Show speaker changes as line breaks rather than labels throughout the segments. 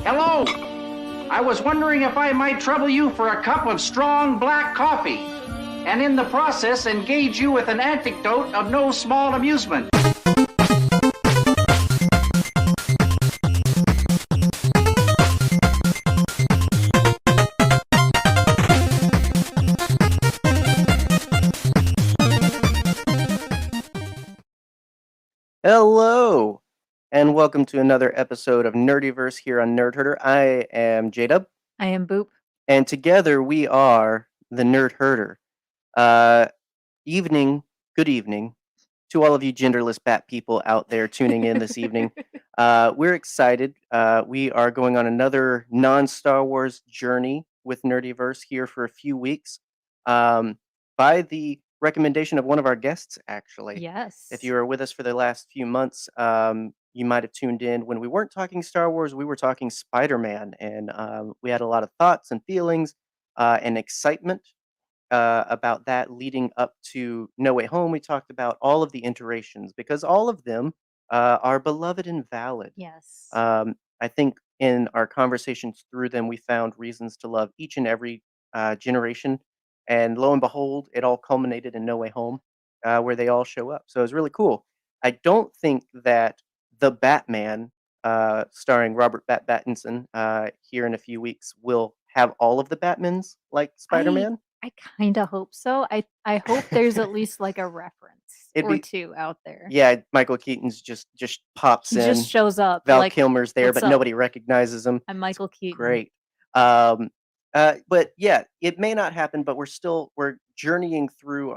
Hello. I was wondering if I might trouble you for a cup of strong black coffee, and in the process engage you with an anecdote of no small amusement.
Hello, and welcome to another episode of NerdyVerse here on Nerd Herder. I am J-Dub,
I am Boop.
and together we are the Nerd Herder. Good evening to all of you genderless bat people out there tuning in this evening. We're excited. We are going on another non-Star Wars journey with NerdyVerse here for a few weeks. By the recommendation of one of our guests, actually.
Yes.
If you were with us for the last few months, you might have tuned in when we weren't talking Star Wars, we were talking Spider-Man, and we had a lot of thoughts and feelings and excitement about that leading up to No Way Home. We talked about all of the iterations because all of them are beloved and valid.
Yes.
I think in our conversations through them, we found reasons to love each and every generation. And lo and behold, it all culminated in No Way Home, where they all show up. So it was really cool. I don't think that The Batman, starring Robert Pattinson, here in a few weeks, will have all of the Batmans like Spider-Man.
I kind of hope so. I hope there's at least like a reference or two out there.
Yeah, Michael Keaton's just pops
He
in.
just shows up.
Val
like,
Kilmer's there,
"What's
but
up?
nobody recognizes him.
I'm Michael Keaton."
Great. But yeah, it may not happen, but we're journeying through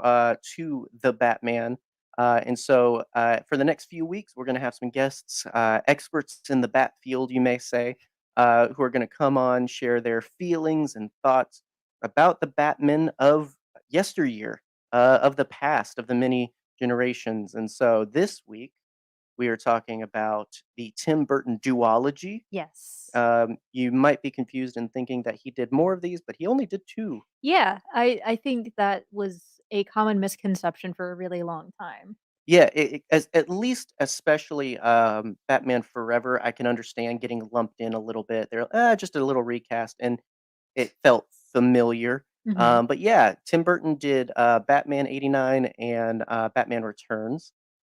to the Batman. And so for the next few weeks, we're going to have some guests, experts in the bat field, you may say, who are going to come on, share their feelings and thoughts about the Batman of yesteryear, of the past, of the many generations. And so this week, we are talking about the Tim Burton Duology.
Yes.
You might be confused in thinking that he did more of these, but he only did 2.
Yeah, I think that was a common misconception for a really long time.
Yeah, at least especially Batman Forever, I can understand getting lumped in a little bit. They're just a little recast, and it felt familiar.
Mhm.
But yeah, Tim Burton did Batman '89 and Batman Returns,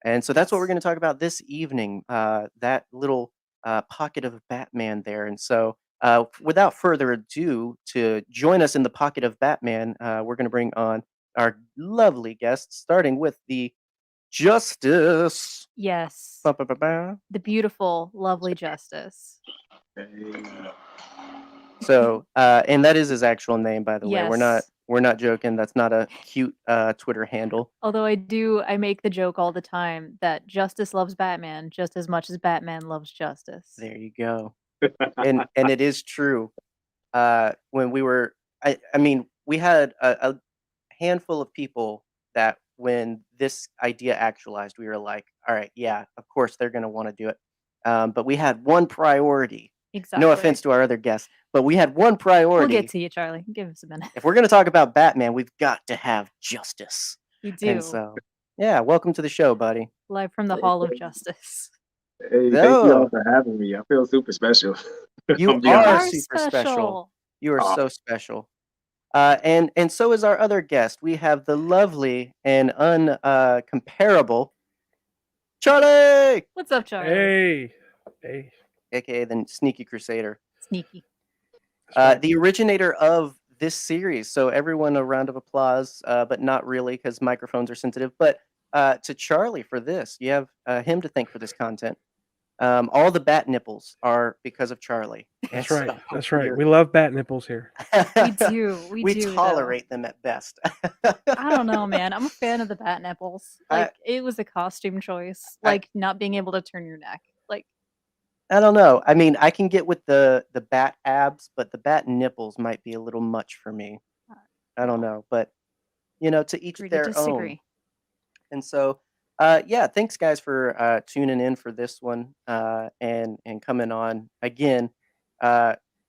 and so that's what we're
Yes.
going to talk about this evening. That little pocket of Batman there, and so without further ado, to join us in the pocket of Batman, we're going to bring on our lovely guests, starting with the Justus.
Yes.
Ba-ba-ba-ba.
The beautiful, lovely Justus.
So, and that is his actual name, by the way.
Yes.
We're not joking. That's not a cute Twitter handle.
Although I make the joke all the time that Justus loves Batman just as much as Batman loves Justus.
There you go. And it is true. When we were, I mean, we had a handful of people that when this idea actualized, we were like, all right, yeah, of course they're going to want to do it. But we had one priority.
Exactly.
No offense to our other guests, but we had one priority.
We'll get to you, Charlie. Give us a minute.
If we're going to talk about Batman, we've got to have Justus.
We do.
And so, yeah, welcome to the show, buddy.
Live from the Hall of Justice.
Hey, thank you all for having me. I feel super special.
You
I'm being
are
honest.
super special. You are
Aw.
so special. And so is our other guest. We have the lovely and uncomparable Charlie,
What's up, Charlie?
Hey.
aka the Sneaky Crusader,
Sneaky.
the originator of this series. So everyone, a round of applause, but not really because microphones are sensitive. But to Charlie for this, you have him to thank for this content. All the bat nipples are because of Charlie.
That's
And
right.
so
That's right.
we're-
We love bat nipples here.
We do. We do.
tolerate them at best.
I don't know, man. I'm a fan of the bat nipples. Like, it was a costume choice. Like, not being able to turn your neck. Like,
I don't know. I mean, I can get with the bat abs, but the bat nipples might be a little much for me. I don't know, but to each
agree to
their
disagree.
own. And so, yeah, thanks guys for tuning in for this one and coming on again.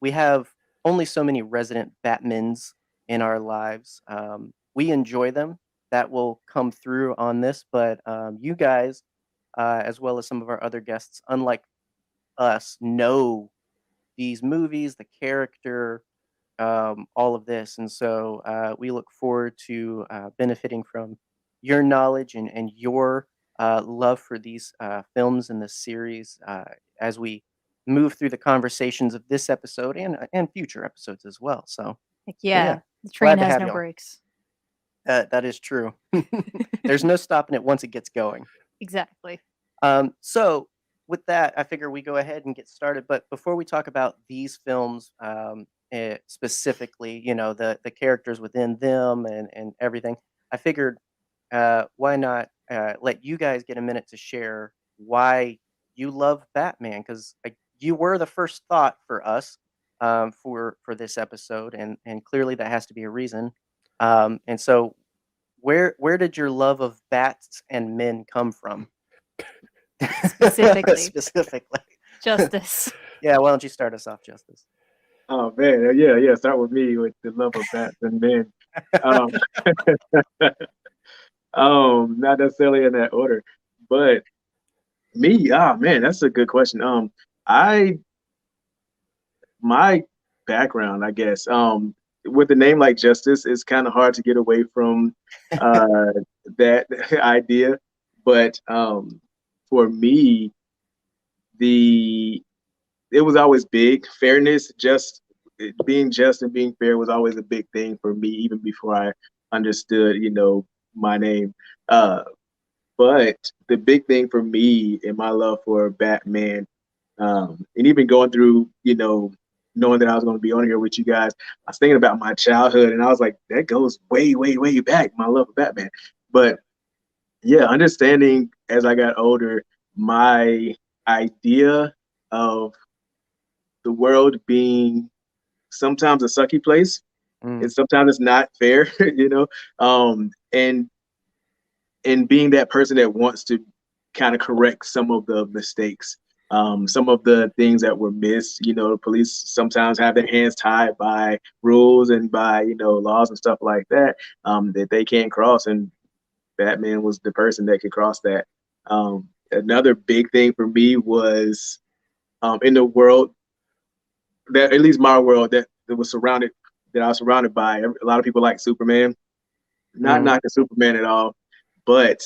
We have only so many resident Batmans in our lives. We enjoy them. That will come through on this, but you guys, as well as some of our other guests, unlike us, know these movies, the character, all of this. And so we look forward to benefiting from your knowledge and your love for these films and this series as we move through the conversations of this episode and future episodes as well. So,
Heck
yeah,
yeah. The
glad
train
to
has
have
no
y'all.
brakes.
That is true. There's no stopping it once it gets going.
Exactly.
So with that, I figure we go ahead and get started. But before we talk about these films specifically, the characters within them and everything, I figured why not let you guys get a minute to share why you love Batman? Because you were the first thought for us for this episode, and clearly that has to be a reason. And so, where did your love of bats and men come from?
Specifically.
Specifically.
Justice.
Yeah, why don't you start us off, Justus?
Oh man, yeah. Start with me with the love of bats and men. Um, not necessarily in that order, but me. Ah, man, that's a good question. My background, I guess. With a name like Justice, it's kind of hard to get away from that idea. But for me, it was always big. Fairness, being just and being fair was always a big thing for me, even before I understood, my name. But the big thing for me in my love for Batman, and even going through, knowing that I was going to be on here with you guys, I was thinking about my childhood, and I was like, that goes way, way, way back, my love of Batman. But yeah, understanding as I got older, my idea of the world being sometimes a sucky place, and sometimes it's not fair, and being that person that wants to kind of correct some of the mistakes, some of the things that were missed. The police sometimes have their hands tied by rules and by laws and stuff like that, that they can't cross, and Batman was the person that could cross that. Another big thing for me was in the world that, at least my world, that I was surrounded by. A lot of people like Superman. Not knocking Superman at all, but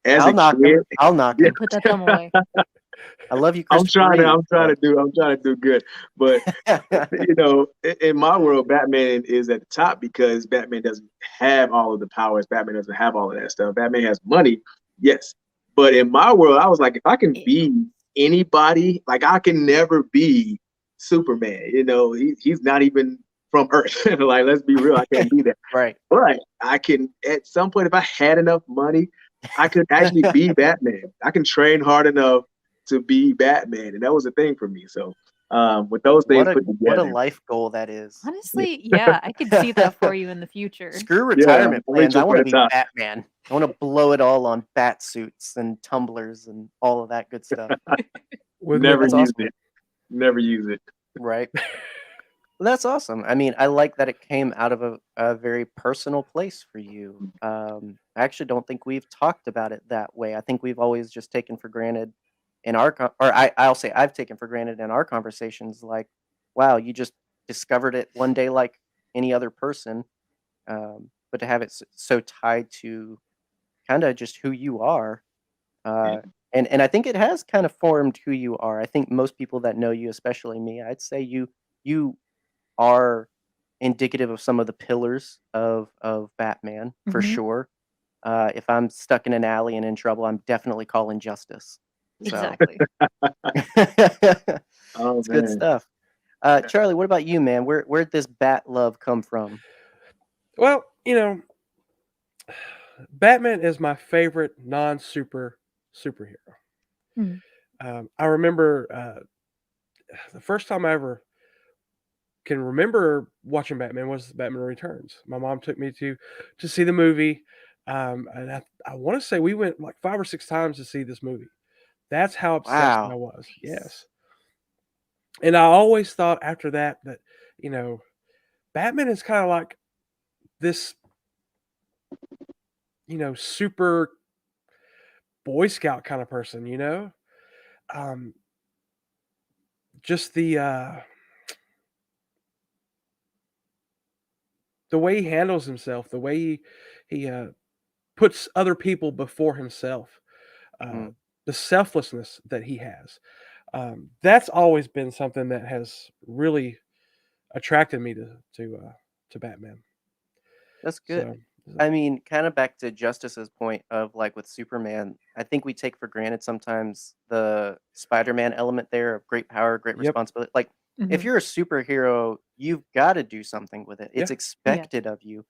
as
I'll
a
knock
kid,
him. I'll knock him.
Put that thumb away.
I love you,
I'm
Christopher
trying
Reeve.
to do good, but in my world, Batman is at the top because Batman doesn't have all of the powers. Batman doesn't have all of that stuff. Batman has money, yes, but in my world, I was like, if I can be anybody, like I can never be Superman. He's not even from Earth. Like, let's be real, I can't be that.
Right.
But I can, at some point, if I had enough money, I could actually be Batman. I can train hard enough to be Batman, and that was a thing for me. So with those things put together,
what a life goal that is.
Honestly, yeah, I could see that for you in the future.
Screw retirement plans. I want to be
top.
Batman. I want to blow it all on bat suits and tumblers and all of that good stuff.
Never use it. Never use it.
Right. Well, that's awesome. I mean, I like that it came out of a very personal place for you. I actually don't think we've talked about it that way. I think we've always just taken for granted in our, I'll say I've taken for granted in our conversations, like, wow, you just discovered it one day like any other person. But to have it so tied to kind of just who you are. And I think it has kind of formed who you are. I think most people that know you, especially me, I'd say you are indicative of some of the pillars of Batman for sure. If I'm stuck in an alley and in trouble, I'm definitely calling Justice. So.
Exactly.
It's good stuff. Charlie, what about you, man? Where'd this bat love come from?
Well, Batman is my favorite superhero. I remember the first time I ever can remember watching Batman was Batman Returns. My mom took me to see the movie, and I want to say we went like 5 or 6 times to see this movie. That's how obsessed I was. Yes, and I always thought after that Batman is kind of like this, super Boy Scout kind of person, just the way he handles himself, the way he puts other people before himself,
Mm.
the selflessness that he has. That's always been something that has really attracted me to Batman.
That's good.
So
I mean, kind of back to Justus's point of like with Superman, I think we take for granted sometimes the Spider-Man element there of great power, great
Yep.
responsibility. Like, if
Mhm.
you're a superhero, you've got to do something with it. It's
Yeah.
expected of you.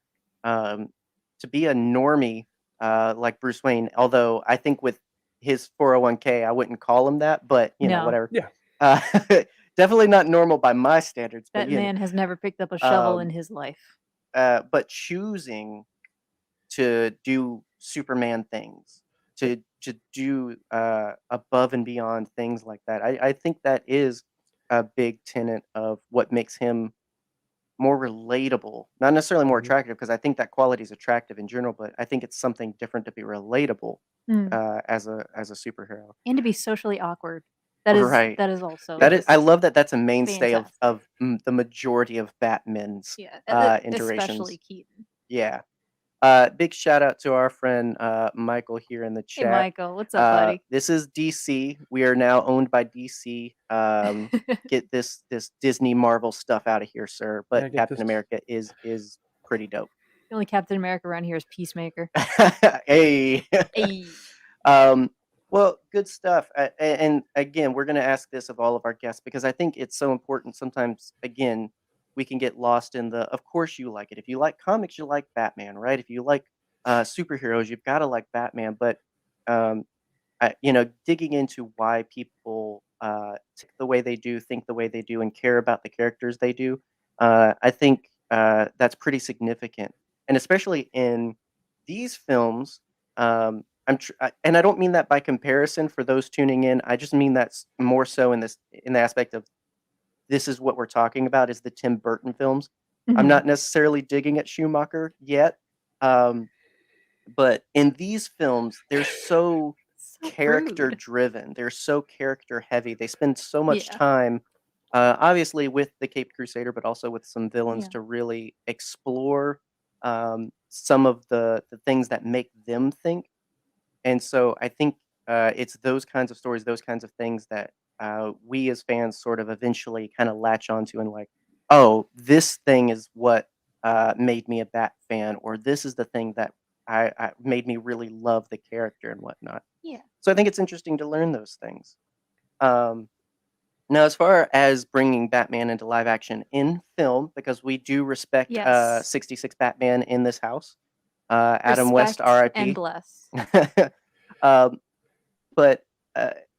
To be a normie like Bruce Wayne, although I think with his 401k, I wouldn't call him that, but you know,
No.
whatever.
Yeah.
Uh, definitely not normal by my standards, but
That
you know,
man has never picked up a shovel in
um,
his life.
but choosing to do Superman things, to do above and beyond things like that. I think that is a big tenet of what makes him more relatable. Not necessarily more
Mhm.
attractive, because I think that quality is attractive in general, but I think it's something different to be relatable
Mm.
as a superhero.
And to be socially awkward.
Right.
That is also
That is, I
just
love that that's a mainstay
fantastic.
of the majority of Batman's
Yeah,
iterations.
especially Keaton.
Yeah. Big shout out to our friend Michael here in the
Hey,
chat.
Michael, what's up, buddy?
This is DC. We are now owned by DC. Get this Disney Marvel stuff out of here, sir.
Yeah,
But
get
Captain
this.
America is pretty dope.
The only Captain America around here is Peacemaker.
Hey.
Hey.
Well, good stuff. And again, we're going to ask this of all of our guests because I think it's so important. Sometimes, again, we can get lost in the, of course you like it. If you like comics, you like Batman, right? If you like superheroes, you've got to like Batman. But, digging into why people tick the way they do, think the way they do, and care about the characters they do, I think that's pretty significant. And especially in these films, and I don't mean that by comparison for those tuning in. I just mean that's more so in the aspect of this is what we're talking about is the Tim Burton films. I'm
Mhm.
not necessarily digging at Schumacher yet, but in these films, they're so
So
character
rude.
driven. They're so character heavy. They spend so much
Yeah.
time, obviously with the Caped Crusader, but also with some villains
Yeah.
to really explore some of the things that make them think. And so I think it's those kinds of stories, those kinds of things that we as fans sort of eventually kind of latch onto and like, oh, this thing is what made me a Bat fan, or this is the thing that I made me really love the character and whatnot.
Yeah.
So I think it's interesting to learn those things. Now, as far as bringing Batman into live action in film, because we do respect
Yes.
66 Batman in this house, Adam West,
Respect and
RIP.
bless.
But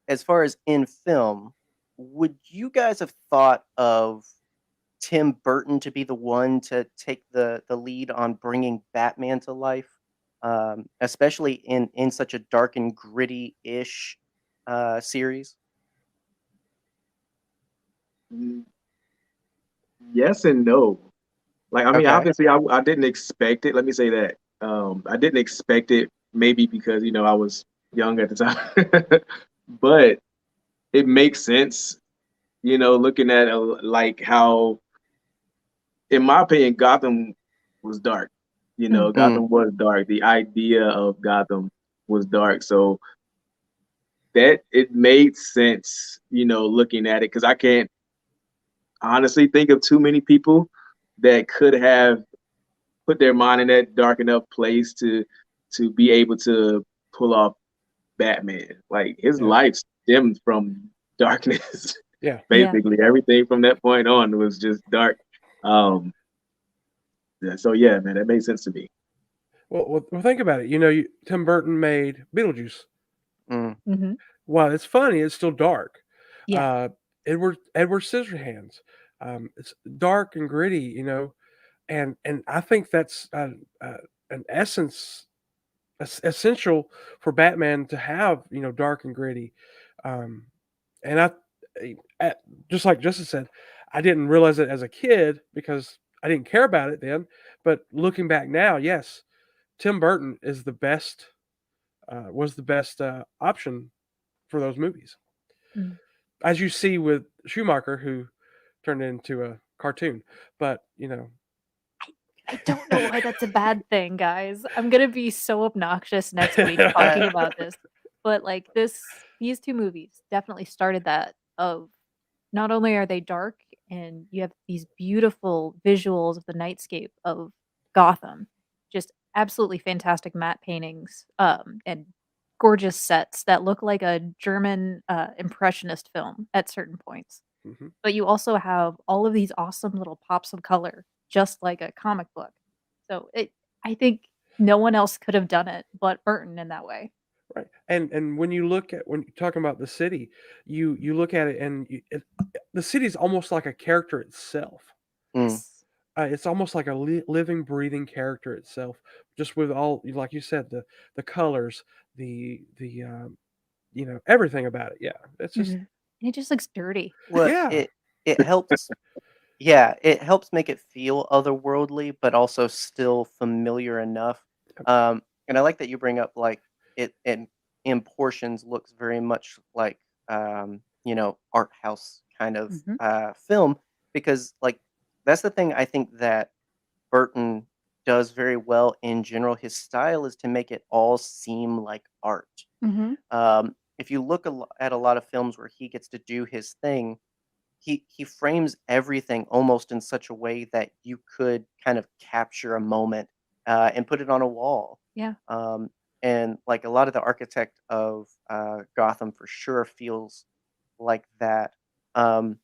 as far as in film, would you guys have thought of Tim Burton to be the one to take the lead on bringing Batman to life, especially in such a dark and gritty-ish series?
Yes and no. Like, I mean,
Okay.
obviously, I didn't expect it. Let me say that. I didn't expect it, maybe because, I was young at the time. But it makes sense, looking at like how, in my opinion, Gotham was dark.
Mm.
Gotham was dark. The idea of Gotham was dark. So that it made sense, looking at it, because I can't honestly think of too many people that could have put their mind in that dark enough place to be able to pull off Batman. Like, his
Yeah.
life stemmed from darkness.
Yeah.
Basically, everything from that point on was just dark. So yeah, man, that made sense to me.
Well, think about it. Tim Burton made Beetlejuice.
Mm-hmm.
While it's funny, it's still dark.
Yeah.
Edward Scissorhands. It's dark and gritty, and I think that's an essential for Batman to have, dark and gritty. And just like Justus said, I didn't realize it as a kid because I didn't care about it then. But looking back now, yes, Tim Burton is was the best option for those movies.
Mm.
as you see with Schumacher, who turned it into a cartoon. But
I don't know why that's a bad thing, guys. I'm gonna be so obnoxious next week talking about this, but like these two movies definitely started that. Of not only are they dark and you have these beautiful visuals of the nightscape of Gotham, just absolutely fantastic matte paintings, and gorgeous sets that look like a German impressionist film at certain points.
Mhm.
But you also have all of these awesome little pops of color, just like a comic book. So I think no one else could have done it but Burton in that way.
Right. And when you're talking about the city, you look at it and the city's almost like a character itself.
Yes.
It's almost like a living, breathing character itself, just with all, like you said, the colors, the everything about it. Yeah, it's just
Mhm. It just looks dirty.
Well,
yeah.
it helps. Yeah, it helps make it feel otherworldly, but also still familiar enough. And I like that you bring up like it in portions looks very much like art house kind of
Mhm.
film, because like that's the thing I think that Burton does very well in general. His style is to make it all seem like art.
Mhm.
If you look at a lot of films where he gets to do his thing, he frames everything almost in such a way that you could kind of capture a moment and put it on a wall.
Yeah.
And like a lot of the architect of Gotham for sure feels like that. Um,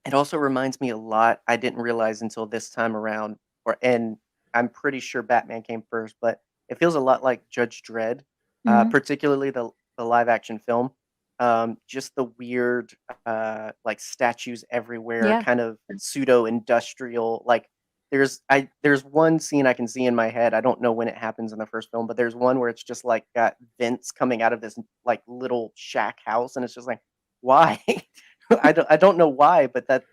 it also reminds me a lot. I didn't realize until this time around, and I'm pretty sure Batman came first, but it feels a lot like Judge Dredd,
Mhm.
particularly the live action film. Just the weird, like statues everywhere,
Yeah.
kind of pseudo industrial. Like there's one scene I can see in my head. I don't know when it happens in the first film, but there's one where it's just like got vents coming out of this like little shack house, and it's just like, why? I don't know why, but that's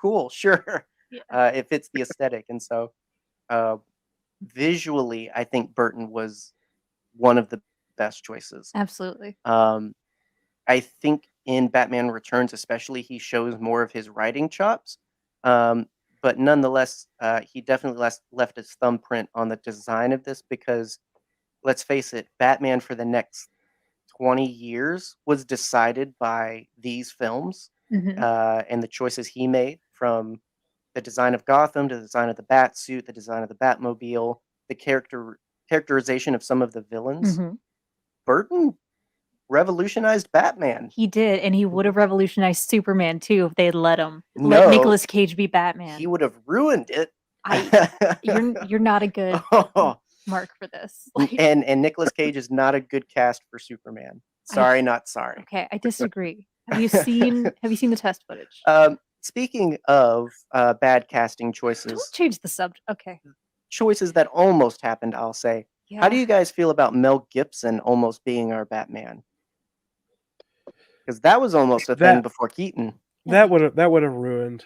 cool. Sure,
Yeah.
it fits the aesthetic, and so uh, visually, I think Burton was one of the best choices.
Absolutely.
Um, I think in Batman Returns, especially, he shows more of his writing chops, um, but nonetheless, he definitely left his thumbprint on the design of this because let's face it, Batman for the next 20 years was decided by these films
Mhm.
and the choices he made, from the design of Gotham to the design of the bat suit, the design of the Batmobile, the characterization of some of the villains.
Mhm.
Burton revolutionized Batman.
He did, and he would have revolutionized Superman too if they had let him. Let
No,
Nicolas Cage be
he
Batman.
would have ruined it.
You're not a good
Oh,
mark for this. Like
and Nicolas Cage is not a good cast for Superman. Sorry, not sorry.
okay, I disagree. Have you seen the test footage?
Speaking of bad casting
Don't
choices,
change the subject. Okay.
choices that almost happened, I'll say. How do
Yeah.
you guys feel about Mel Gibson almost being our Batman? Because that was almost a thing
That
before Keaton.
that would have ruined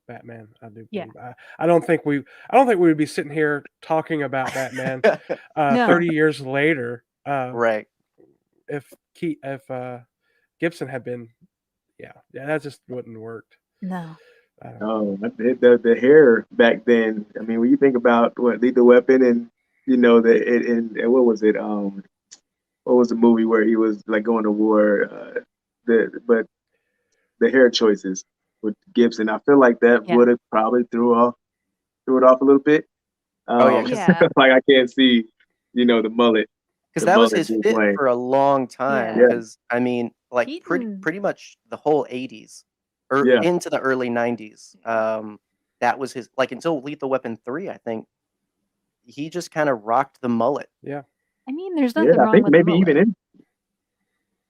Batman. I do
Yeah.
believe. I don't think we would be sitting here talking about Batman
No.
30 years later
Right.
if Gibson had been yeah, that just wouldn't have worked.
No.
Oh, the hair back then. I mean, when you think about what Lethal Weapon and and what was it? What was the movie where he was like going to war? But the hair choices with Gibson, I feel like that
Yeah.
would have probably threw it off a little bit.
Oh, yeah, 'cause
Yeah.
Like I can't see, the mullet,
that was his
being
fit
played.
for a long time.
Yeah.
Because I mean, like
Keaton.
pretty much the whole '80s or
Yeah.
into the early '90s. That was his, like, until Lethal Weapon 3. I think he just kind of rocked the mullet.
Yeah.
I mean, there's
Yeah,
nothing
I
wrong
think
with the
maybe even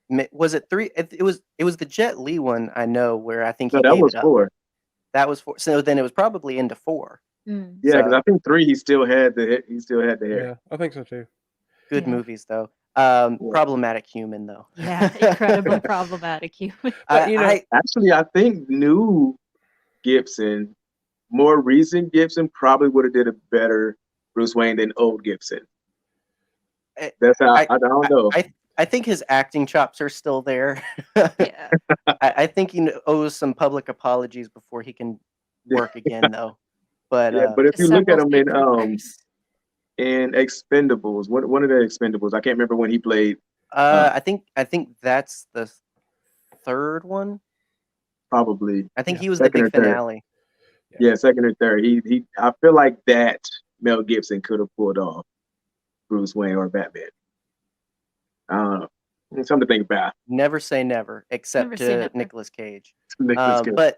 mullet.
Was it 3? It was the Jet Li one, I know, where I think
no,
he
that
gave
was
it up.
4.
That was 4. So then it was probably into 4.
Mm.
Yeah, because
So
I think 3 he still had the hair.
Yeah, I think so too.
good
Yeah.
movies though.
Yeah.
Problematic human though.
Yeah, incredibly problematic human.
But
Actually, I think new Gibson, more recent Gibson, probably would have did a better Bruce Wayne than old Gibson.
I,
That's how
I,
I don't
I,
know.
I I think his acting chops are still there.
Yeah.
I think he owes some public apologies before he can work again, though. But
Yeah, but if
To
you look at
several
him
stakeholders.
in Expendables, one of the Expendables, I can't remember when he played.
I think that's the third one.
Probably
I think
Yeah,
he was the
second or
big
third.
finale.
Yeah, second or third. He. I feel like that Mel Gibson could have pulled off Bruce Wayne or Batman. Something to think about.
Never say never, except
Never say
to
never.
Nicolas Cage.
Nicolas Cage.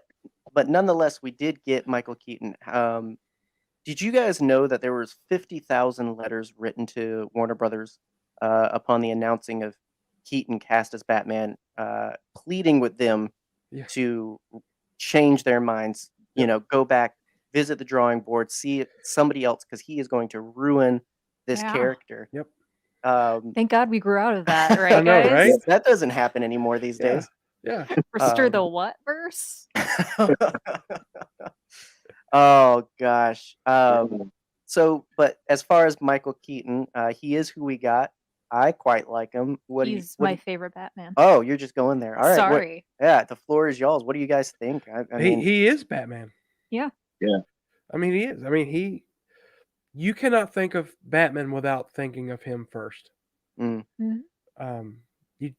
But nonetheless, we did get Michael Keaton. Did you guys know that there was 50,000 letters written to Warner Brothers upon the announcing of Keaton cast as Batman, pleading with them
Yeah.
to change their minds, you know, go back, visit the drawing board, see somebody else because he is going to ruin this
Yeah.
character.
Yep.
Thank God we grew out of that, right,
I know,
guys?
right?
That doesn't happen anymore these
Yeah.
days.
Yeah.
Restore the what verse?
Oh gosh. So, but as far as Michael Keaton, he is who we got. I quite like him.
He's my favorite Batman.
Oh, you're just going there. All right.
Sorry.
Yeah, the floor is y'all's. What do you guys think? I mean,
he is Batman.
Yeah.
Yeah.
I mean, he is. I mean, you cannot think of Batman without thinking of him first.
mm,
You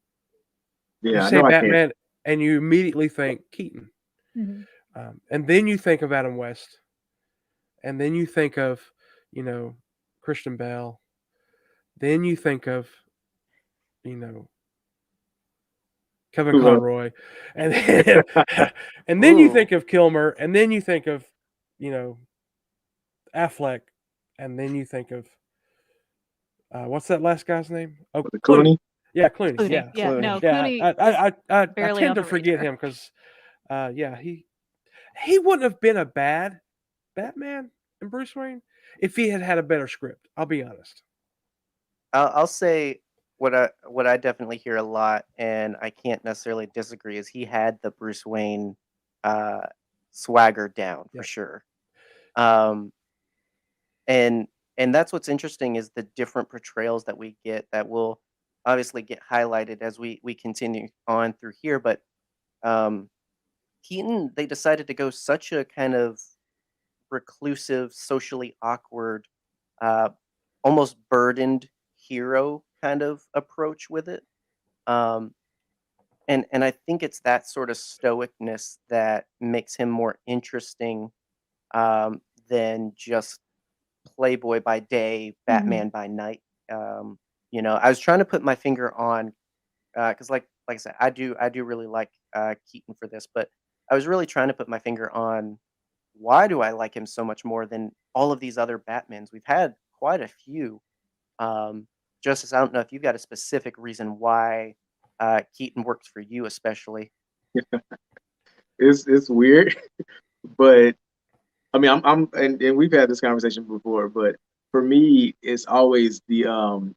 Yeah, I
say
know I can't.
Batman, and you immediately think Keaton,
Mhm.
and then you think of Adam West, and then you think of, Christian Bale. Then you think of, Kevin
Who else?
Conroy, and then, and then you
Ooh.
think of Kilmer, and then you think of, Affleck, and then you think of, what's that last guy's name? Oh,
Was it Clooney?
Yeah, Clooney.
Clooney.
Yeah,
Yeah, no,
yeah.
Clooney
I
barely
tend
on
to
the
forget
radar.
him because, yeah, he wouldn't have been a bad Batman and Bruce Wayne if he had had a better script. I'll be honest.
I'll say what I definitely hear a lot, and I can't necessarily disagree, is he had the Bruce Wayne swagger down for
Yep.
sure. And that's what's interesting is the different portrayals that we get that will obviously get highlighted as we continue on through here. But Keaton, they decided to go such a kind of reclusive, socially awkward, uh, almost burdened hero kind of approach with it. Um, and I think it's that sort of stoicness that makes him more interesting than just Playboy by day, Batman by night. I was trying to put my finger on because, like I said, I do really like Keaton for this, but I was really trying to put my finger on why do I like him so much more than all of these other Batmans? We've had quite a few. Justice, I don't know if you've got a specific reason why Keaton works for you, especially.
It's weird, but I mean, and we've had this conversation before, but for me, it's always can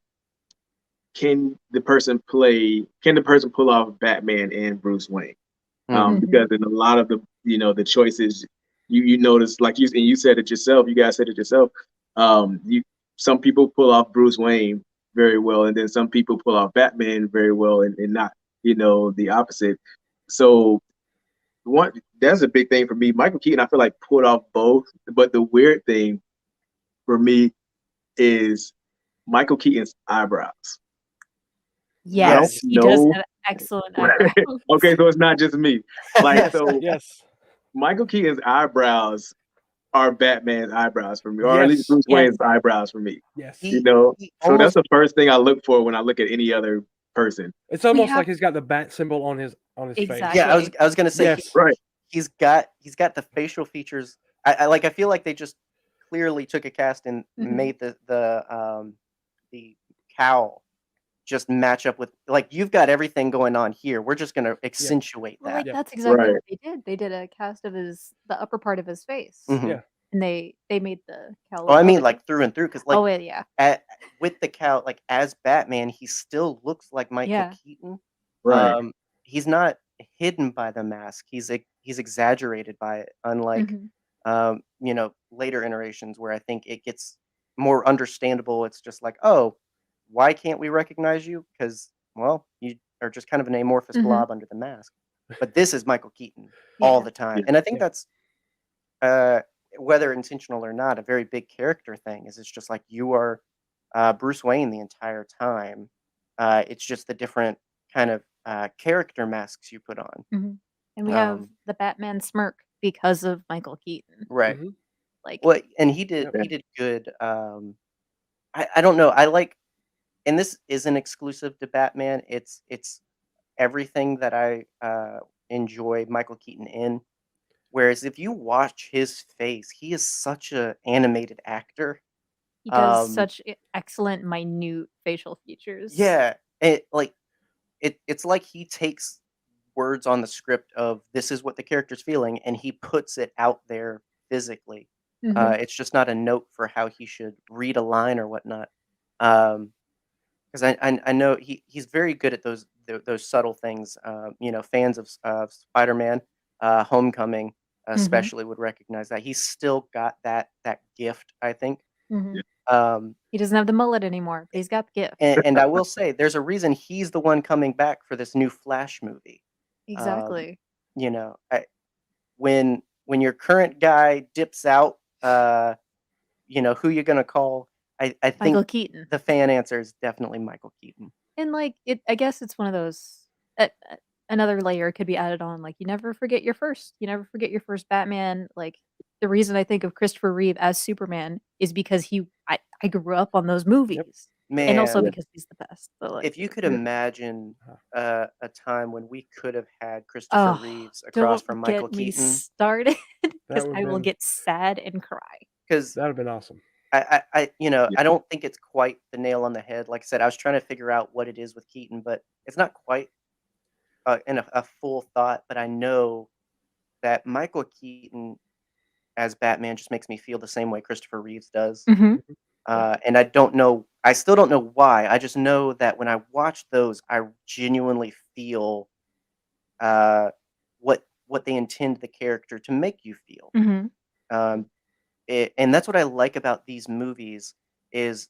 the person pull off Batman and Bruce Wayne? Because in a lot of the choices you notice, like you said it yourself, you guys said it yourself. Some people pull off Bruce Wayne very well, and then some people pull off Batman very well, and not the opposite. So that's a big thing for me. Michael Keaton, I feel like pulled off both, but the weird thing for me is Michael Keaton's eyebrows.
Yes, he does
know.
have excellent eyebrows.
Okay, so it's not just me. Like, so
Yes.
Michael Keaton's eyebrows are Batman's eyebrows for me, or at least
Yes.
Bruce
Yes.
Wayne's eyebrows for me.
Yes.
He
So that's
almost
the first thing I look for when I look at any other person.
It's almost
have-
like he's got the bat symbol on his face.
Exactly.
yeah, I was gonna say
Yes.
Right.
he's got the facial features. I feel like they just clearly took a cast and made the cowl just match up with, like, you've got everything going on here. We're just gonna accentuate
Well,
that.
like
Yeah.
that's exactly
Right.
what they did. They did a cast of the upper part of his face,
Mhm.
Yeah.
and they made the cowl.
Oh, I mean,
above it.
like through and through, because like
Oh yeah,
with the cowl, like as Batman, he still looks like Michael
Yeah.
Keaton.
Right.
He's not hidden by the mask. He's exaggerated by it, unlike later iterations where I think it gets more understandable. It's just like, oh, why can't we recognize you? Because well, you are just kind of an amorphous
Mhm.
blob under the mask. But this is Michael Keaton all
Yeah.
the time,
Yeah.
and I think
Yeah.
that's whether intentional or not, a very big character thing. Is it's just like you are Bruce Wayne the entire time. It's just the different kind of character masks you put on.
Mhm. And we have
Um,
the Batman smirk because of Michael Keaton.
right.
Mhm.
Like,
Well, and
Yep.
he did good. I don't know. I like, and this isn't exclusive to Batman. It's everything that I enjoy Michael Keaton in. Whereas if you watch his face, he is such a animated actor.
he does
Um,
such excellent minute facial features.
yeah, it's like he takes words on the script of this is what the character's feeling, and he puts it out there physically.
Mhm.
It's just not a note for how he should read a line or whatnot. Because I know he's very good at those subtle things. Fans of Spider-Man, Homecoming
Mhm.
especially would recognize that he's still got that gift. I think.
Mhm.
Um,
He doesn't have the mullet anymore, but he's got the gift.
and I will say, there's a reason he's the one coming back for this new Flash movie.
Exactly.
You know, when your current guy dips out, who you gonna call? I think
Michael Keaton.
the fan answer is definitely Michael Keaton.
And like I guess it's one of those another layer could be added on. Like you never forget your first. You never forget your first Batman. Like the reason I think of Christopher Reeve as Superman is because I grew up on those movies. And also
Man,
Yeah.
because he's the best. So like
if you could
Yeah.
imagine
Uh,
a time when we could have had Christopher
oh,
Reeves across
don't
from Michael
get me
Keaton,
started
That
because
would
I
have
will
been
get sad and cry.
because
that would have been awesome.
Yeah.
I don't think it's quite the nail on the head. Like I said, I was trying to figure out what it is with Keaton, but it's not quite in a full thought. But I know that Michael Keaton as Batman just makes me feel the same way Christopher Reeves does.
Mhm.
Mhm.
And I still don't know why. I just know that when I watch those, I genuinely feel uh, what they intend the character to make you feel.
Mhm.
Um, and that's what I like about these movies is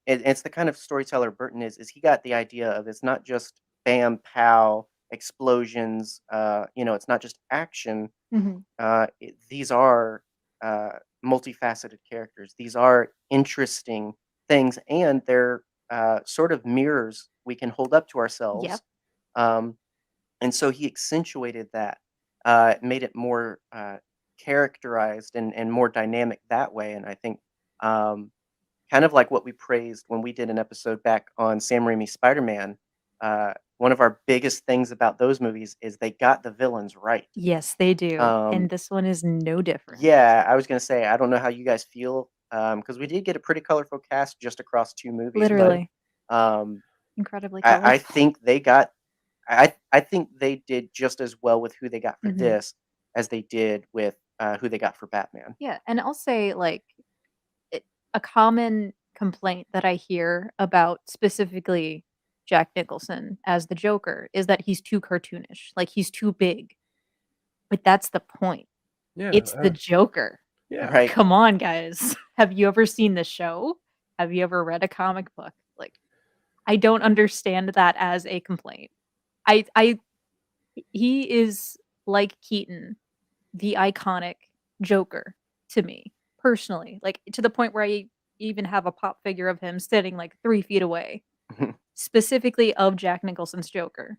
it's the kind of storyteller Burton is he got the idea of it's not just bam pow explosions, it's not just action.
Mhm.
These are multifaceted characters. These are interesting things, and they're sort of mirrors we can hold up to ourselves.
Yep.
Um, and so he accentuated that, made it more characterized and more dynamic that way. And I think um, kind of like what we praised when we did an episode back on Sam Raimi's Spider-Man. One of our biggest things about those movies is they got the villains right.
Yes, they do.
Um,
And this one is no different.
yeah, I was gonna say I don't know how you guys feel because we did get a pretty colorful cast just across two movies,
Literally.
but
Incredibly
I
colorful.
think they got I think they did just as well with who they got for
Mhm.
this as they did with who they got for Batman.
Yeah, and I'll say, like, a common complaint that I hear about specifically Jack Nicholson as the Joker is that he's too cartoonish, like, he's too big, but that's the point.
Yeah.
It's the Joker.
Yeah.
Right.
Come on, guys. Have you ever seen the show? Have you ever read a comic book? Like, I don't understand that as a complaint. I he is, like Keaton, the iconic Joker to me, personally, like, to the point where I even have a pop figure of him sitting, like, 3 feet away, specifically of Jack Nicholson's Joker,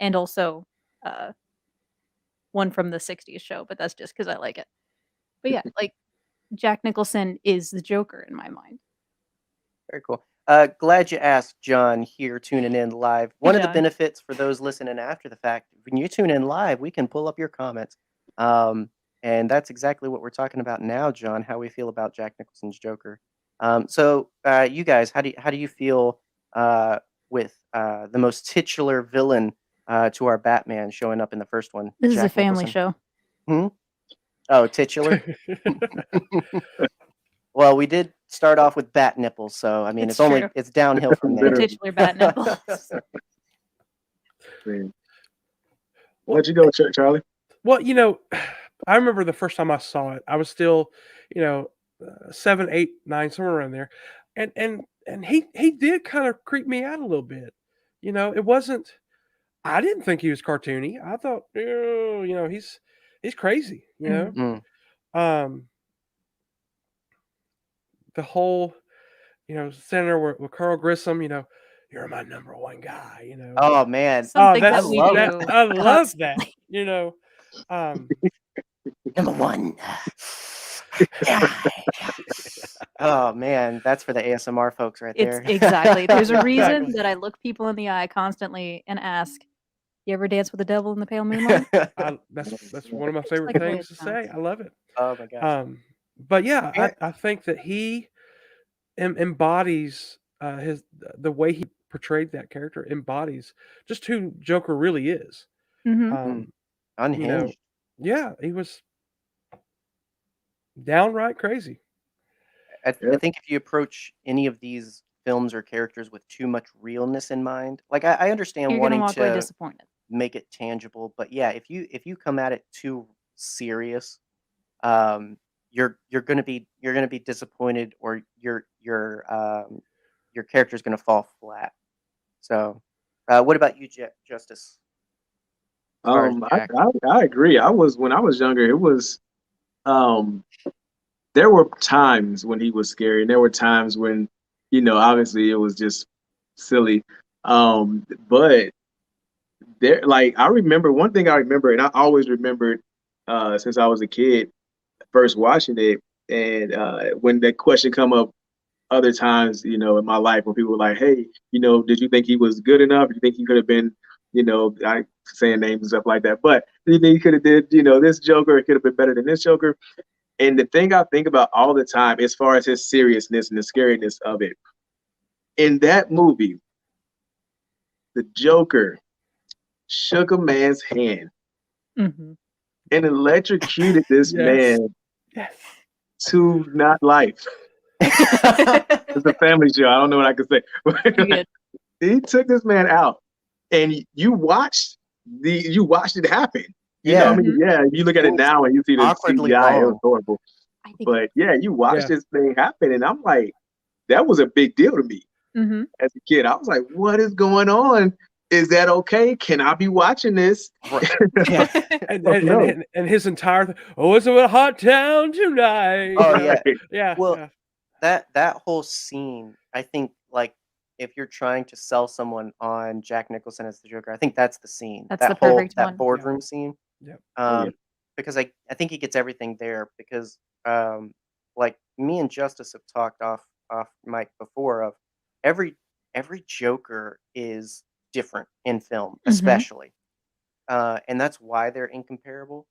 and also, uh, one from the '60s show, but that's just because I like it. But yeah, like, Jack Nicholson is the Joker in my mind.
Very cool. Glad you asked, John, here tuning in live. One of the
John.
benefits for those listening after the fact, when you tune in live, we can pull up your comments. And that's exactly what we're talking about now, John, how we feel about Jack Nicholson's Joker. So you guys, how do you feel with the most titular villain to our Batman showing up in the first one?
This is a
Jack
family
Nicholson?
show.
Oh, titular? Well, we did start off with bat nipples, so I mean,
It's true.
it's downhill from
The
there.
Literally.
titular bat nipples.
Man. Let you go, Charlie.
Well, I remember the first time I saw it. I was still, 7, 8, 9, somewhere around there, and he did kind of creep me out a little bit. it wasn't. I didn't think he was cartoony. I thought, he's crazy.
Mm.
Um, the whole, sitting there with Carl Grissom, you're my number one guy.
Oh man,
Something
that's
that we
love
that,
do
I love that.
constantly.
Um,
number one. Yeah. Oh man, that's for the ASMR folks right
It's
there.
exactly. There's a reason
Exactly.
that I look people in the eye constantly and ask, "You ever dance with the devil in the pale moonlight?"
that's one of my favorite
like the way
things
it
to say.
sounds.
I love it.
Oh my gosh.
But yeah,
Aaron-
I think that he embodies the way he portrayed that character embodies just who Joker really is.
Mhm.
Um,
Unhinged.
yeah, he was downright crazy.
I
Yeah.
think if you approach any of these films or characters with too much realness in mind, like I understand
You're gonna
wanting
walk away
to
disappointed.
make it tangible, but yeah, if you come at it too serious, um, you're gonna be disappointed, or your character's gonna fall flat. So, what about you, Justice? As far as
I,
Jack?
I agree. When I was younger, it was um there were times when he was scary, and there were times when, obviously it was just silly. But there, like, I remember one thing I remember, and I always remembered since I was a kid, first watching it, and when that question come up other times, in my life, when people were like, "Hey, did you think he was good enough? Do you think he could have been, I saying names and stuff like that, but do you think he could have did, this Joker? It could have been better than this Joker." And the thing I think about all the time, as far as his seriousness and the scariness of it, in that movie, the Joker shook a man's hand
Mhm.
and electrocuted this
Yes.
man
Yes.
to not life. It's a family show. I don't know what I can say.
You good.
He took this man out, and you watched it happen.
Yeah.
I mean, yeah, you look at it now and you see the
Awkwardly
CGI, it was
long.
horrible.
I think.
But yeah, you watched
Yeah.
this thing happen, and I'm like, that was a big deal to me
Mhm.
as a kid. I was like, what is going on? Is that okay? Can I be watching this?
Yeah.
And his entire it's a hot town tonight.
Oh yeah.
Yeah.
Well,
yeah.
that whole scene, I think, like, if you're trying to sell someone on Jack Nicholson as the Joker, I think that's the scene.
That's
That
the
whole
perfect one.
boardroom scene.
Yep.
Oh, yeah.
Because I think he gets everything there, because like me and Justice have talked off mic before, of every Joker is different in film,
Mhm.
especially. And that's why they're incomparable.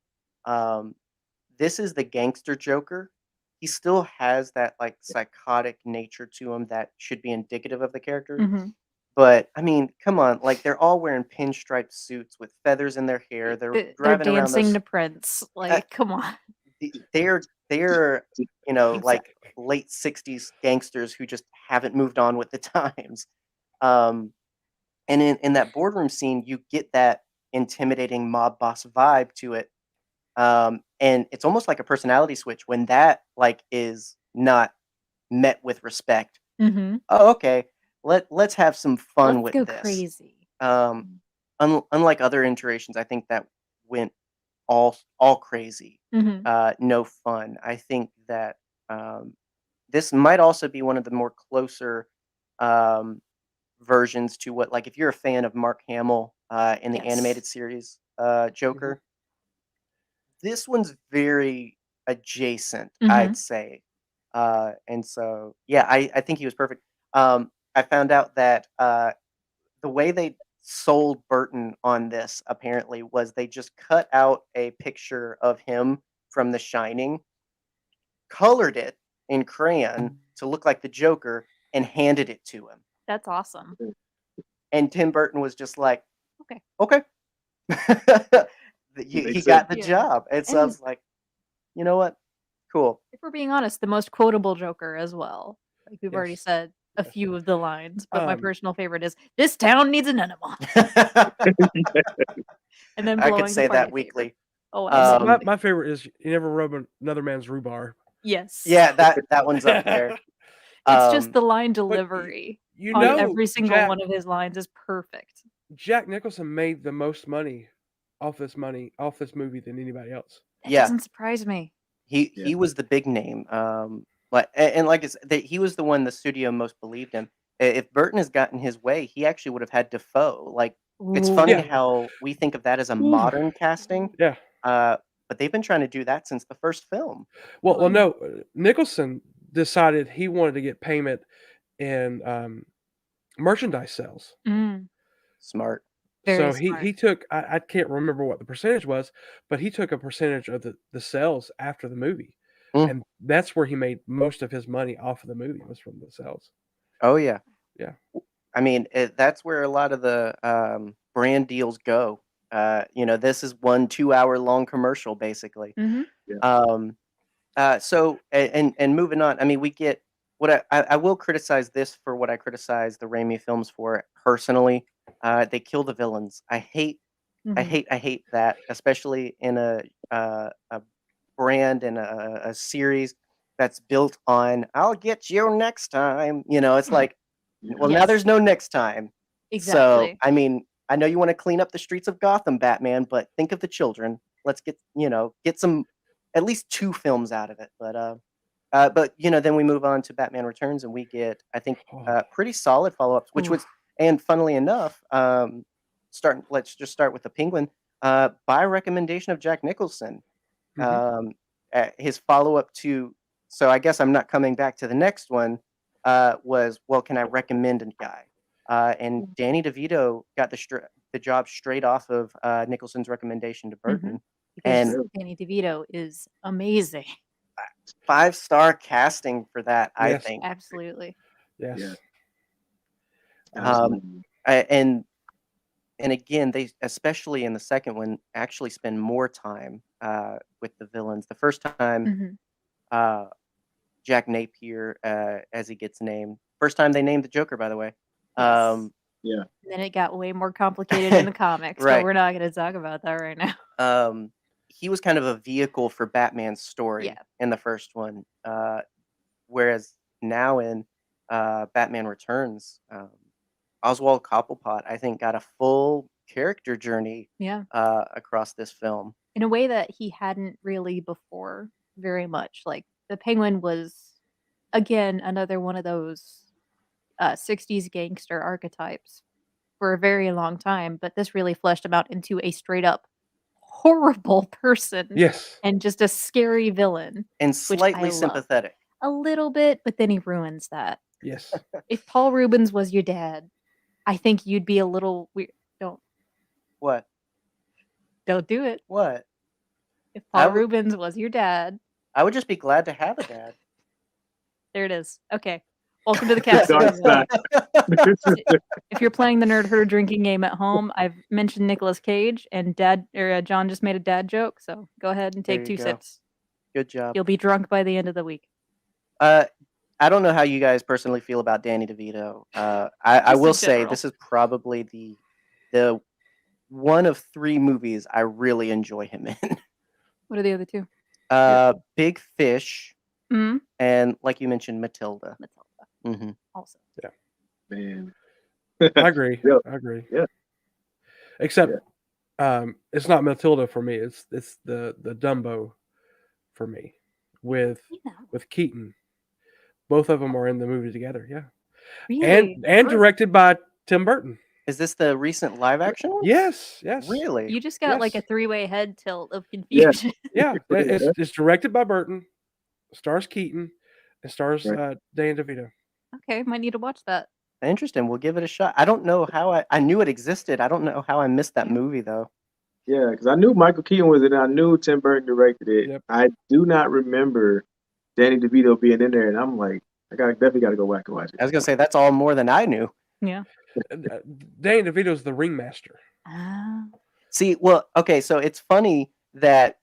This is the gangster Joker. He still has that like psychotic nature to him that should be indicative of the character.
Mhm.
But I mean, come on, like, they're all wearing pinstripe suits with feathers in their hair. They're
They're
driving around
dancing
those.
to Prince. Like, come on.
They're like
Exactly.
late '60s gangsters who just haven't moved on with the times. Um, and in that boardroom scene, you get that intimidating mob boss vibe to it. And it's almost like a personality switch when that like is not met with respect.
Mhm.
Oh, okay. Let's have some fun
Let's
with
go
this.
crazy.
Unlike other iterations, I think that went all crazy.
Mhm.
No fun. I think that this might also be one of the more closer versions to what, like, if you're a fan of Mark Hamill in the
Yes.
animated series Joker, this one's very adjacent, I'd
Mhm.
say. And so, yeah, I think he was perfect. I found out that the way they sold Burton on this apparently was they just cut out a picture of him from The Shining, colored it in crayon to look like the Joker, and handed it to him.
That's awesome.
And Tim Burton was just like,
Okay.
okay. He
Makes
got
sense.
the
Yeah.
job. And so I
And
was like, you know what? Cool.
if we're being honest, the most quotable Joker as well. Like we've already
Yes.
said a
Yes.
few of the lines, but my
Um,
personal favorite is "This town needs an enema," and then
I
blowing
could say
the party
that
favor.
weekly.
Oh,
my,
absolutely.
my favorite is you never rub another man's rhubarb.
Yes.
Yeah, that one's up there.
It's just
Um,
the line
But
delivery.
You
On
know,
every single
Jack
one of his lines is perfect.
Jack Nicholson made the most money off this movie than anybody else.
That
Yeah.
doesn't surprise me.
He was the big name. And like I said, he was the one the studio most believed in. If Burton has gotten his way, he actually would have had Defoe. Like, it's
Ooh.
funny
Yeah.
how we think of that as a
Ooh.
modern casting.
Yeah.
But they've been trying to do that since the first film.
Well, no. Nicholson decided he wanted to get payment in merchandise sales.
Mm,
Smart.
very
So
smart.
he took, I can't remember what the percentage was, but he took a percentage of the sales after the movie.
Mm.
And that's where he made most of his money off of the movie, was from the sales.
Oh yeah.
Yeah.
I mean, that's where a lot of the brand deals go. This is 1 2-hour long commercial basically.
Mhm.
So and moving on. I mean, we get what I will criticize this for what I criticize the Raimi films for personally. They kill the villains. I hate that, especially in a brand and a series that's built on "I'll get you next time." It's like, well, now
Yes.
there's no next time.
Exactly.
So, I mean, I know you want to clean up the streets of Gotham, Batman, but think of the children. Let's get some, at least 2 films out of it. But then we move on to Batman Returns, and we get, I think, pretty solid follow-ups, which was, and funnily enough, let's just start with the Penguin, by recommendation of Jack Nicholson. His follow-up to, so I guess I'm not coming back to the next one, was, well, can I recommend a guy? And Danny DeVito got the job straight off of Nicholson's recommendation to Burton.
Because
And
Danny DeVito is amazing.
5-star casting for that, I
Yes.
think.
Absolutely.
Yes.
Yeah.
And again, they, especially in the second one, actually spend more time with the villains. The first time, Jack Napier, as he gets named. First time they named the Joker, by the way.
Yes.
Yeah.
Then it got way more complicated in the comics,
Right.
but we're not going to talk about that right now.
He was kind of a vehicle for Batman's story in the first one, whereas now in Batman Returns, Oswald Cobblepot, I think, got a full character journey across this film.
In a way that he hadn't really before very much. Like, the Penguin was, again, another one of those 60s gangster archetypes for a very long time, but this really fleshed him out into a straight up horrible person.
Yes.
And just a scary villain.
And
which
slightly
I love.
sympathetic.
A little bit, but then he ruins that.
Yes.
If Paul Rubens was your dad, I think you'd be a little weird.
What?
Don't do it.
What?
If Paul Rubens was your dad.
I would just be glad to have a dad.
There it is. Okay. Welcome to the cast. If you're playing the Nerd Herder drinking game at home, I've mentioned Nicolas Cage, and John just made a dad joke, so go ahead and take 2 sips.
Good job.
You'll be drunk by the end of the week.
I don't know how you guys personally feel about Danny DeVito. I will say this is probably the one of 3 movies I really enjoy him in.
What are the other 2?
Big Fish, and like you mentioned, Matilda.
Also.
Yeah.
Man.
I agree.
Yep.
I agree.
Yeah.
Except it's not Matilda for me. It's the Dumbo for me with Keaton. Both of them are in the movie together. Yeah.
Really?
And directed by Tim Burton.
Is this the recent live action one?
Yes. Yes.
Really?
You just got like a 3-way head tilt of confusion.
Yeah. It's directed by Burton, stars Keaton, and stars Danny DeVito.
Okay, might need to watch that.
Interesting. We'll give it a shot. I don't know how I knew it existed. I don't know how I missed that movie though.
Yeah, because I knew Michael Keaton was in it. I knew Tim Burton directed it.
Yep.
I do not remember Danny DeVito being in there, and I'm like, definitely got to go back and watch it.
I was gonna say that's all more than I knew.
Yeah.
Danny DeVito's the ringmaster.
See, well, okay, so it's funny that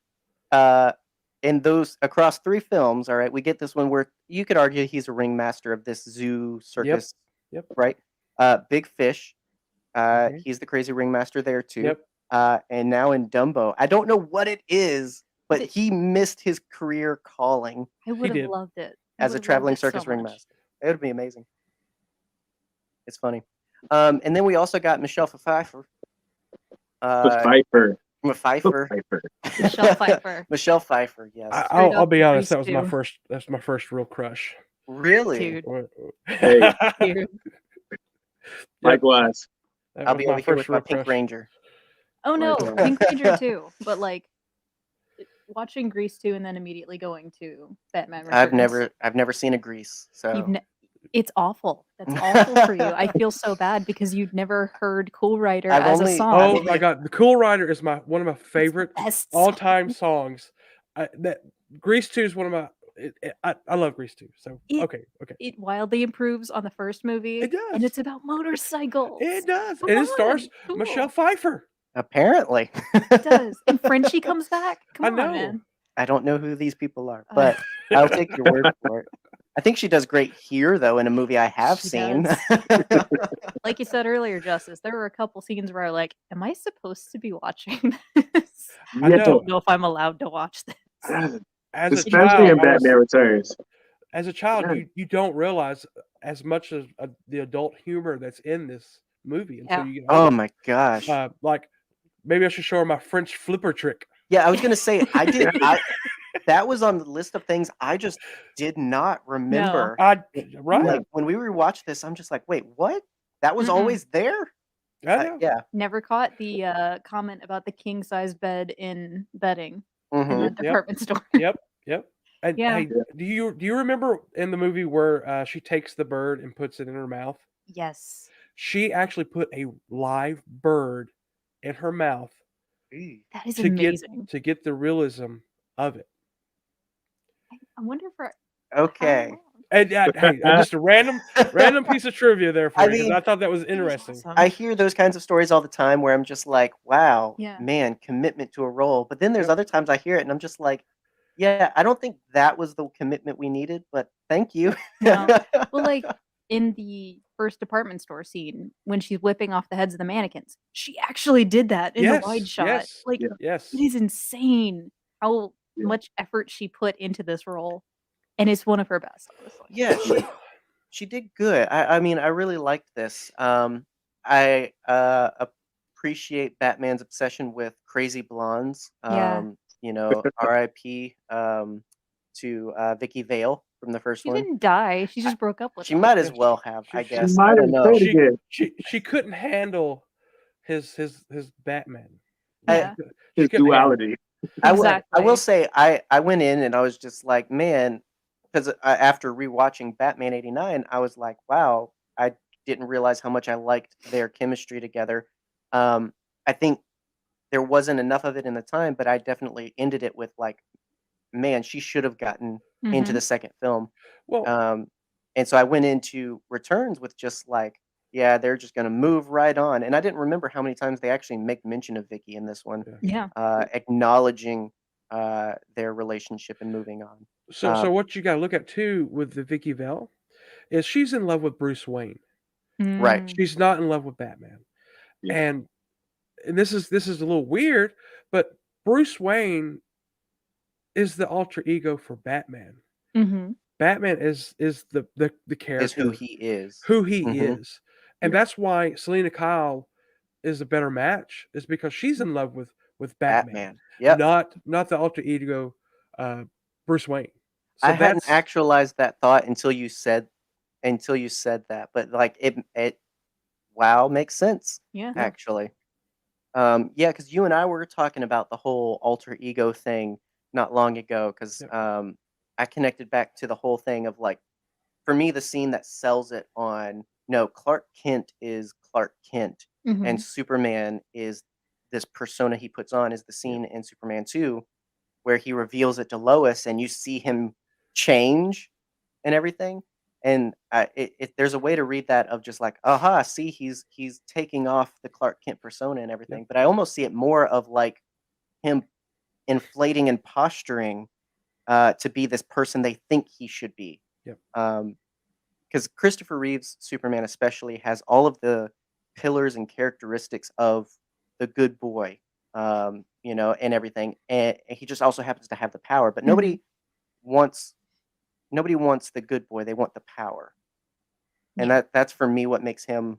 in those across 3 films, all right, we get this one where you could argue he's a ringmaster of this zoo circus, right? Big Fish, he's the crazy ringmaster there too.
Yep.
And now in Dumbo, I don't know what it is, but he missed his career calling.
I would have loved it.
As a traveling circus ringmaster. It would be amazing. It's funny. And then we also got Michelle Pfeiffer.
Pfeiffer.
Pfeiffer.
Pfeiffer.
Michelle Pfeiffer.
Michelle Pfeiffer. Yes.
I'll be honest.
Grease
That was
2.
that's my first real crush.
Really?
Dude.
Hey.
Dude.
Likewise.
That
I'll
was
be
my
over here
first
with my
real
Pink
crush.
Ranger.
Oh no,
God.
Pink Ranger too. But like watching Grease 2 and then immediately going to Batman Returns.
I've never seen a Grease, so
It's awful. That's awful for you. I feel so bad because you'd never heard Cool Rider
I've
as
only-
a song.
Oh my god, the Cool Rider is one of my favorite
Best
all-time songs. Grease 2 is one of my. I love Grease 2. So okay.
It wildly improves on the first movie.
It does.
And it's about motorcycles.
It does,
Come
and it
on,
stars
cool.
Michelle Pfeiffer.
apparently.
It does. And Frenchie comes back. Come
I
on,
know.
man.
I don't know who these people are, but I'll take your word for it. I think she does great here, though, in a movie I have
She
seen.
does. Like you said earlier, Justus, there were a couple scenes where I like, am I supposed to be watching this?
I
I
know.
don't know if I'm allowed to watch this.
As a
Especially
child,
in Batman Returns.
as a child,
Yeah.
you don't realize as much as the adult humor that's in this movie until
Yeah.
you get
Oh
older.
my gosh.
Like maybe I should show her my French flipper trick.
Yeah, I was gonna say that was on the list of things I just did not remember.
Right?
Like when we rewatched this, I'm just like, wait, what? That was
Mm-mm.
always there?
I know.
Yeah.
Never caught the comment about the king size bed in bedding in
Mhm.
the department store.
Yep. And
Yeah.
hey, do you remember in the movie where she takes the bird and puts it in her mouth?
Yes.
She actually put a live bird in her mouth
That is
to
amazing.
get the realism of it.
I wonder for
Okay.
how long.
And hey, just a random piece of trivia there for
I
you, 'cause
mean,
I thought that was
That is
interesting.
awesome.
I hear those kinds of stories all the time where I'm just like, wow,
Yeah.
man, commitment to a role. But then there's other times I hear it and I'm just like, yeah, I don't think that was the commitment we needed, but thank you.
No. Well, like in the first department store scene when she's whipping off the heads of the mannequins, she actually did that in the wide shot.
Yes,
Like
yes.
it is insane how much effort she put into this role, and it's one of her best. Honestly.
Yeah, she did good. I mean, I really liked this. I appreciate Batman's obsession with crazy blondes.
Yeah.
You know, R.I.P. To Vicky Vale from the first
She
one.
didn't die. She just broke up with
She
him.
might as well have, I
She
guess.
might
I don't
have
know.
said it again.
She couldn't handle his Batman.
Yeah.
She
His
couldn't handle it.
duality.
I
Exactly.
will say I went in and I was just like, man, because after rewatching Batman '89, I was like, wow, I didn't realize how much I liked their chemistry together. I think there wasn't enough of it in the time, but I definitely ended it with like, man, she should have gotten into
Mhm.
the second film.
Well,
And so I went into Returns with just like, yeah, they're just going to move right on. And I didn't remember how many times they actually make mention of Vicky in this one,
Yeah.
acknowledging their relationship and moving on.
so what you got to look at too with the Vicky Vale is she's in love with Bruce Wayne.
Right.
Mm.
She's not in love with Batman.
Yeah.
And this is a little weird, but Bruce Wayne is the alter ego for Batman.
Mhm.
Batman is the character,
Is who he is.
who he
Mhm.
is, and that's why Selena Kyle is a better match. Is because she's in love with Batman,
Yep.
not the alter ego Bruce Wayne. So
I hadn't
that's
actualized that thought until you said that, but like it wow, makes sense
Yeah.
actually. Yeah, because you and I were talking about the whole alter ego thing not long ago. Because
Yep.
I connected back to the whole thing of like, for me, the scene that sells it on no, Clark Kent is Clark Kent, and
Mhm.
Superman is this persona he puts on. Is the scene in Superman 2 where he reveals it to Lois, and you see him change and everything. And there's a way to read that of just like, aha, see, he's taking off the Clark Kent persona and everything. But I almost see it more of like him inflating and posturing to be this person they think he should be.
Yep.
Because Christopher Reeve's Superman especially has all of the pillars and characteristics of the good boy, you know, and everything. And he just also happens to have the power. But nobody wants the good boy. They want the power. and
Yeah.
that's for me what makes him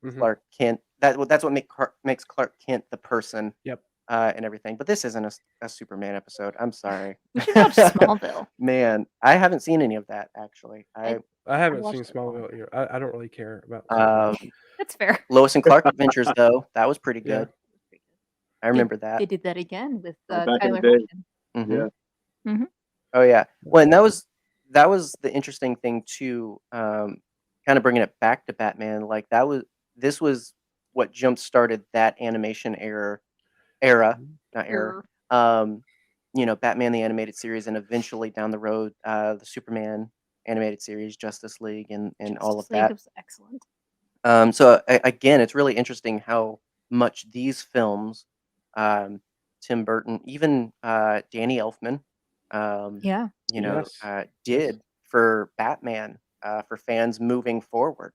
Mhm.
Clark Kent. That's what makes Clark Kent the person.
Yep.
And everything. But this isn't a Superman episode. I'm sorry.
We should watch Smallville.
Man, I haven't seen any of that actually.
I haven't
watched
seen
it a long
Smallville either. I don't really care about
Um,
Smallville.
That's fair.
Lois and Clark Adventures though, that was pretty
Yeah.
good. I remember that.
They did that again with
Back in the
Tyler
day.
Hoechlin.
Yeah.
Oh yeah. Well, and that was the interesting thing too. Kind of bringing it back to Batman. Like this was what jump started that animation era, not error. Batman the animated series, and eventually down the road, the Superman animated series, Justice League, and all of
Justice League
that.
was excellent.
So again, it's really interesting how much these films, Tim Burton, even Danny Elfman,
Yeah.
Yes.
did for Batman, for fans moving forward.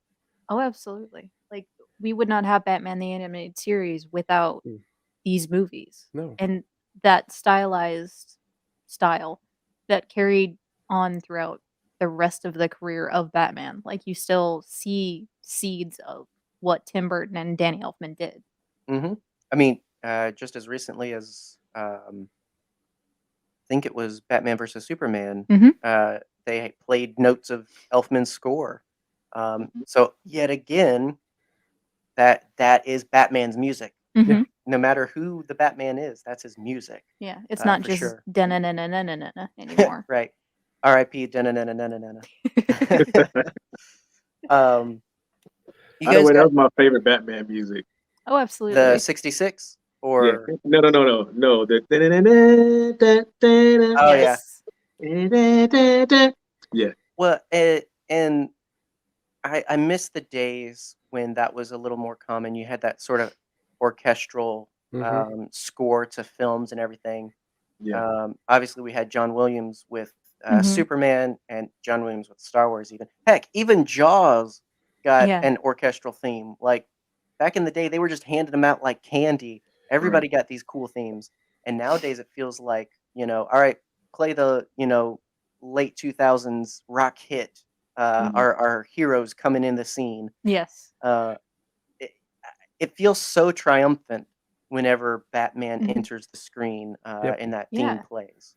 Oh, absolutely. Like we would not have Batman the animated series without
Mm.
these movies.
No.
And that stylized style that carried on throughout the rest of the career of Batman. Like you still see seeds of what Tim Burton and Danny Elfman did.
I mean, just as recently as I think it was Batman versus Superman, they played notes of Elfman's score. So yet again, that is Batman's music.
Mhm.
No matter who the Batman is, that's his music.
Yeah, it's not
for
just
sure.
da-na-na-na-na-na-na anymore.
Right. R.I.P. Da-na-na-na-na-na-na. You
By the
guys
way, that
got
was my favorite Batman music.
Oh,
the
absolutely.
66
Yeah.
or
No. The
oh yeah.
Yes.
Yeah.
Well, and I miss the days when that was a little more common. You had that sort of orchestral score to films and everything.
Yeah.
Obviously, we had John Williams with
Mhm.
Superman and John Williams with Star Wars. Even heck, even Jaws got
Yeah.
an orchestral theme. Like back in the day, they were just handing them out like candy. Everybody got these cool themes, and nowadays it feels like all right, play the late 2000s rock hit. Our heroes coming in the scene.
Yes.
It, it feels so triumphant whenever Batman
Mhm.
enters the screen and that theme
Yeah.
plays.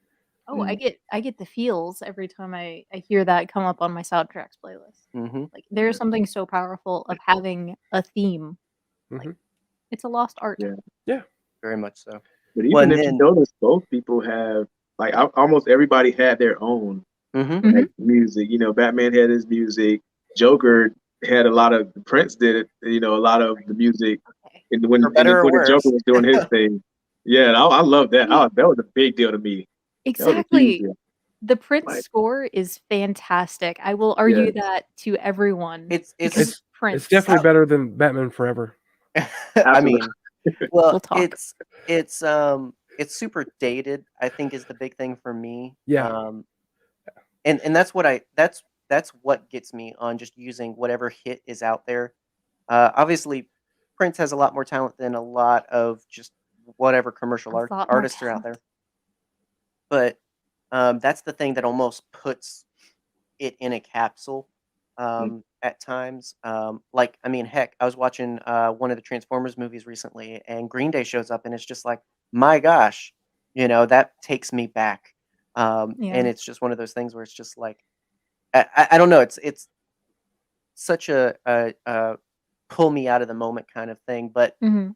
Oh, I get the feels every time I hear that come up on my soundtracks playlist. Like there's something so powerful of having a theme. Like it's a lost art.
Yeah.
Very much so.
But
Well,
even
and
if you
then
notice, both people have almost everybody had their own
Mhm.
music. Batman had his music. Joker had a lot of Prince did it. A lot of the music,
Okay.
and
for
when
better or
the
worse.
Joker was doing his thing. Yeah, and I love that. That was a big deal to me. That was a huge
Exactly.
deal.
The Prince
Like,
score is fantastic. I will
yeah.
argue that to everyone
It's
because
It's
Prince.
definitely better than Batman Forever.
I
Absolutely.
mean, well,
We'll talk.
it's super dated, I think is the big thing for me.
Yeah.
And that's what gets me on just using whatever hit is out there. Obviously, Prince has a lot more talent than a lot of just whatever commercial
A lot more
artists are out there.
talent.
But that's the thing that almost puts it in a capsule at times. Like, I mean, heck, I was watching one of the Transformers movies recently, and Green Day shows up, and it's just like, my gosh, that takes me back. And
Yeah.
it's just one of those things where it's just like, I don't know, it's such a pull me out of the moment kind of thing, but
Mhm.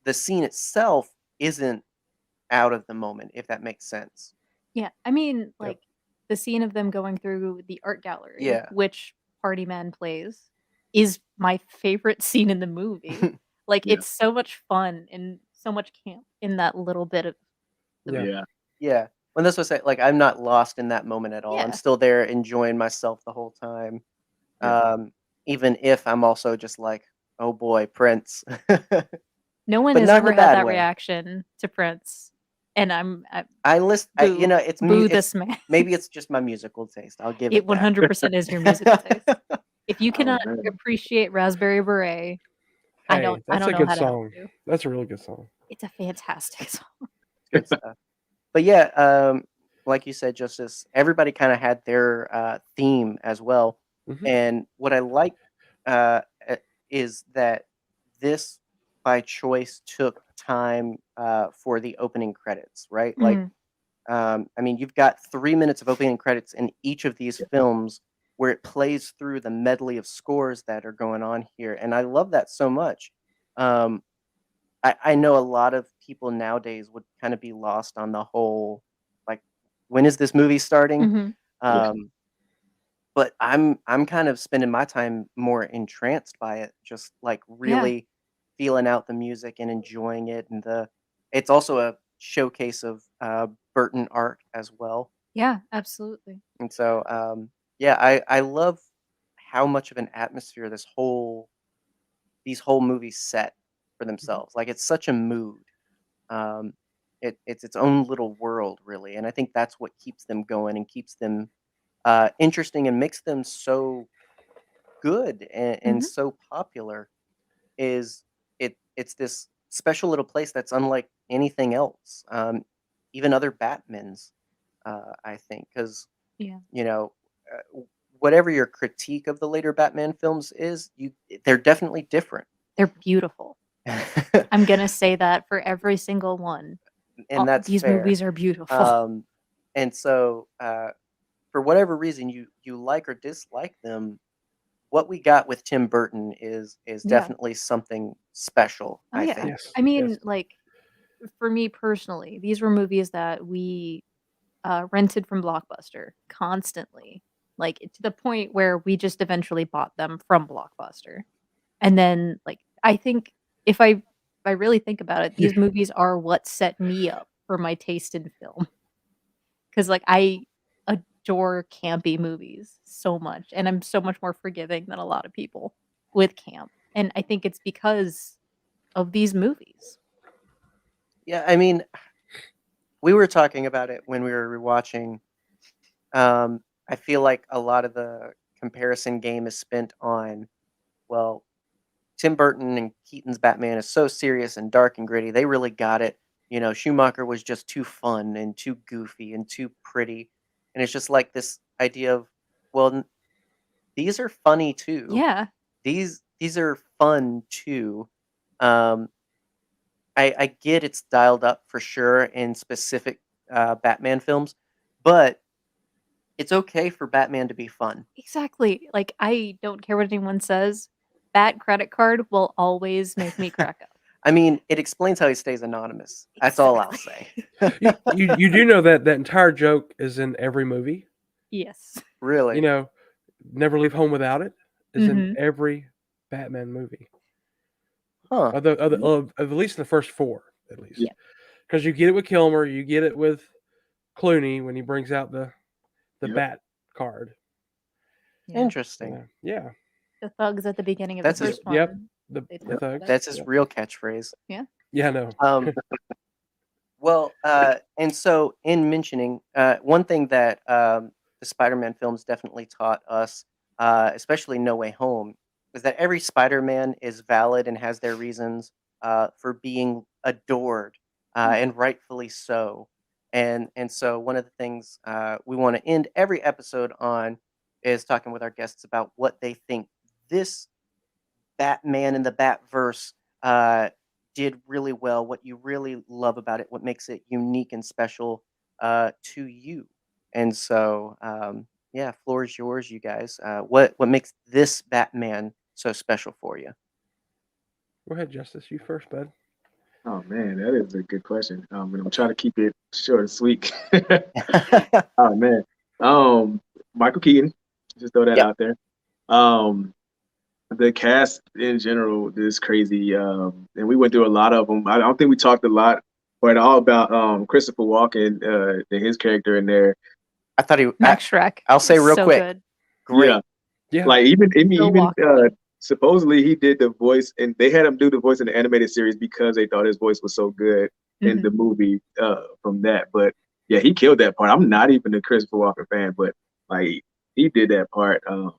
the scene itself isn't out of the moment, if that makes sense.
Yeah. I mean, like the scene of them going through the art gallery,
Yeah.
which Party Man plays, is my favorite scene in the movie. Like
Yeah.
it's so much fun and so much camp in that little bit of the movie.
Yeah.
Yeah. When this was say, like, I'm not lost in that moment at all. I'm
Yeah.
still there enjoying myself the whole time.
Yeah.
Even if I'm also just like, oh boy, Prince.
No one
But
has
not in a
ever had
bad
that
way.
reaction to Prince, and I
Boo.
it's boo
it's
this man.
maybe it's just my musical taste. I'll give
It
it that.
100% is your musical taste. If you
Oh,
cannot
man.
appreciate Raspberry Beret, I
Hey,
don't
that's a
know
good
how to help
song.
you.
That's a really good song.
It's a fantastic song.
Good stuff. But yeah, like you said, Justice, everybody kind of had their theme as well.
Mhm.
And what I like is that this, by choice, took time for the opening credits, right? Like,
Mhm.
I mean, you've got 3 minutes of opening credits in each of these films where it plays through the medley of scores that are going on here, and I love that so much. Um, I know a lot of people nowadays would kind of be lost on the whole, like, when is this movie starting?
Mhm.
Yeah.
Um, but I'm kind of spending my time more entranced by it, just like
Yeah.
really feeling out the music and enjoying it, and it's also a showcase of Burton art as well.
Yeah, absolutely.
And so yeah, I love how much of an atmosphere these whole movies set for themselves. Like it's such a mood. Um, it's its own little world, really, and I think that's what keeps them going and keeps them interesting and makes them so good and
Mhm.
so popular. Is it's this special little place that's unlike anything else, even other Batmans, I think, because
Yeah.
you know, whatever your critique of the later Batman films is, they're definitely different.
They're beautiful. I'm gonna say that for every single one.
And that's
These
fair.
movies are beautiful.
And so, for whatever reason you like or dislike them, what we got with Tim Burton is
Yeah.
definitely something special,
Oh
I
yeah.
think.
Yes.
I mean,
Yes.
like for me personally, these were movies that we rented from Blockbuster constantly, like to the point where we just eventually bought them from Blockbuster. And then, like, I think if I really think about it, these movies are what set me up for my taste in film. Because like I adore campy movies so much, and I'm so much more forgiving than a lot of people with camp. And I think it's because of these movies.
Yeah, I mean, we were talking about it when we were rewatching. I feel like a lot of the comparison game is spent on, well, Tim Burton and Keaton's Batman is so serious and dark and gritty. They really got it. Schumacher was just too fun and too goofy and too pretty. And it's just like this idea of, well, these are funny too.
Yeah.
These are fun too. Um, I get it's dialed up for sure in specific Batman films, but it's okay for Batman to be fun.
Exactly. Like, I don't care what anyone says. That credit card will always make me crack up.
I mean, it explains how he stays anonymous. That's all I'll say.
You do know that that entire joke is in every movie.
Yes.
Really?
You know, Never Leave Home Without It is in
Mhm.
every Batman movie.
Huh.
At least the first four, at least.
Yeah.
Because you get it with Kilmer, you get it with Clooney when he brings out the
Yep.
Bat card.
Yeah.
Interesting.
Yeah.
The thugs at the beginning of
That's
the
his-
first one.
Yep. The
They talk
thugs.
about
That's his real catchphrase.
Yeah, I know.
Well, and so in mentioning one thing that the Spider-Man films definitely taught us, especially No Way Home, is that every Spider-Man is valid and has their reasons for being adored, and rightfully so. And so one of the things we want to end every episode on is talking with our guests about what they think this Batman in the Batverse did really well, what you really love about it, what makes it unique and special to you. And so, yeah, floor is yours, you guys. What makes this Batman so special for you?
Go ahead, Justus. You first, bud.
Oh man, that is a good question. And I'm trying to keep it short and sweet. Oh man. Michael Keaton, just throw that
Yep.
out there. The cast in general is crazy. And we went through a lot of them. I don't think we talked a lot or at all about Christopher Walken and his character in there.
I thought he.
Max Shrek.
I'll say real
so
quick.
Good.
Great.
Yeah.
Like even
Walken.
supposedly he did the voice, and they had him do the voice in the animated series because they thought his voice was so good in
Mhm.
the movie from that. But yeah, he killed that part. I'm not even a Christopher Walken fan, but like he did that part. And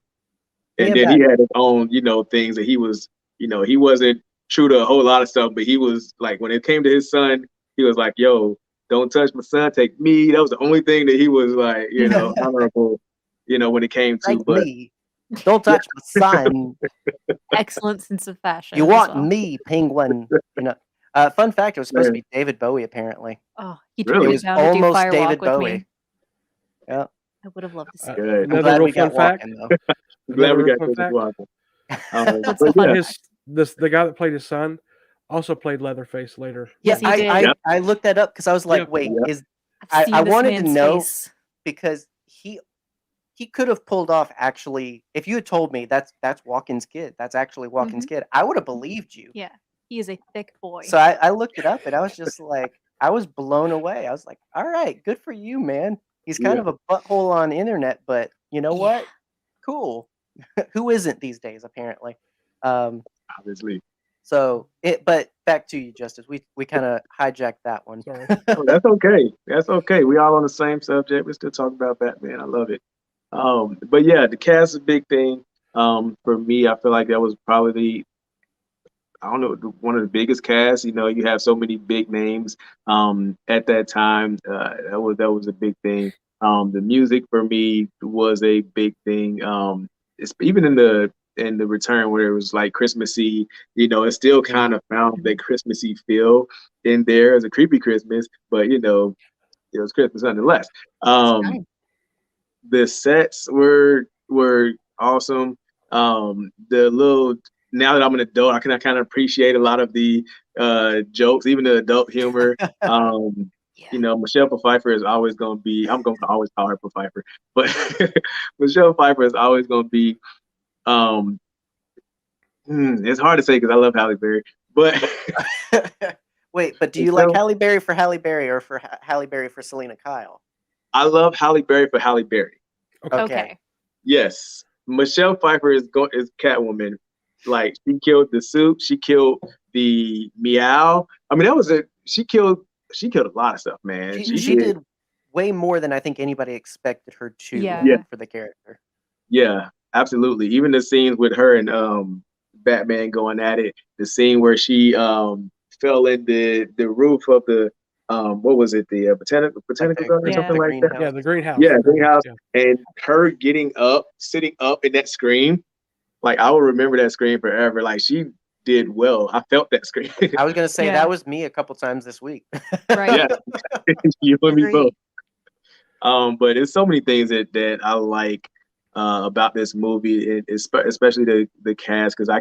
Yeah,
then he had his own, things that he was, he wasn't true to a whole lot of stuff, but he was like when it came to his son, he was like, "Yo, don't touch my son, take me." That was the only thing that he was like, honorable, when it came to.
Like
But
me. Don't touch my son.
Excellent sense of fashion.
You
as
want
well.
me, penguin? You know. Fun fact: it was supposed to be David Bowie. Apparently,
Oh, he
Really?
turned
it
it
was
down to do
almost
Firewalk
David
with
Bowie.
me.
Yeah.
I would have loved to see
Good.
that.
I'm
Another
glad
real
we got
fun fact.
walking though.
I'm glad we
Another
got
fun
this
fact.
walking.
What's
But
the fun
yeah,
fact?
The guy that played his son also played Leatherface later.
Yeah,
Yes, he did.
I looked that up because I was like,
Yep.
wait,
Yep.
is
I've seen
I
this
wanted to
man's
know
face.
because he could have pulled off actually. If you had told me that's Walken's kid, that's actually Walken's kid, I would have believed you.
Yeah, he is a thick boy.
So I looked it up and I was just like, I was blown away. I was like, all right, good for you, man. He's kind
Yeah.
of a butthole on the internet, but you know
Yeah.
what? Cool. Who isn't these days, apparently?
Obviously.
But back to you, Justus. We kind of hijacked that one.
Sorry.
Oh, that's okay. That's okay. We all on the same subject. We're still talking about Batman. I love it. But yeah, the cast is a big thing. For me, I feel like that was probably I don't know, one of the biggest casts. You know, you have so many big names at that time. That was a big thing. The music for me was a big thing. It's even in the return where it was like Christmassy, you know, it still kind of found that Christmassy feel in there as a creepy Christmas, but you know, it was Christmas nonetheless. The sets were awesome. The little now that I'm an adult, I can kind of appreciate a lot of the jokes, even the adult humor. You know, Michelle Pfeiffer is always going to be. I'm going to always call her Pfeiffer, but Michelle Pfeiffer is always going to be. It's hard to say because I love Halle Berry, but
Wait, but do you like Halle Berry for Halle Berry or for Halle Berry for Selena Kyle?
I love Halle Berry for Halle Berry.
Okay.
Yes, Michelle Pfeiffer is Catwoman. Like she killed the Soup, she killed the Meow. I mean, that was it. She killed a lot of stuff, man.
She did way more than I think anybody expected her to.
Yeah.
For the character.
Yeah, absolutely. Even the scenes with her and Batman going at it. The scene where she fell in the roof of the what was it, the botanical garden or something like that.
Yeah, the greenhouse.
Yeah, greenhouse. Yeah. And her getting up, sitting up in that scream, like I will remember that scream forever. Like she did well. I felt that scream.
I was gonna say that was me a couple times this week.
Right.
Yeah, you and me both. But there's so many things that I like about this movie, especially the cast, because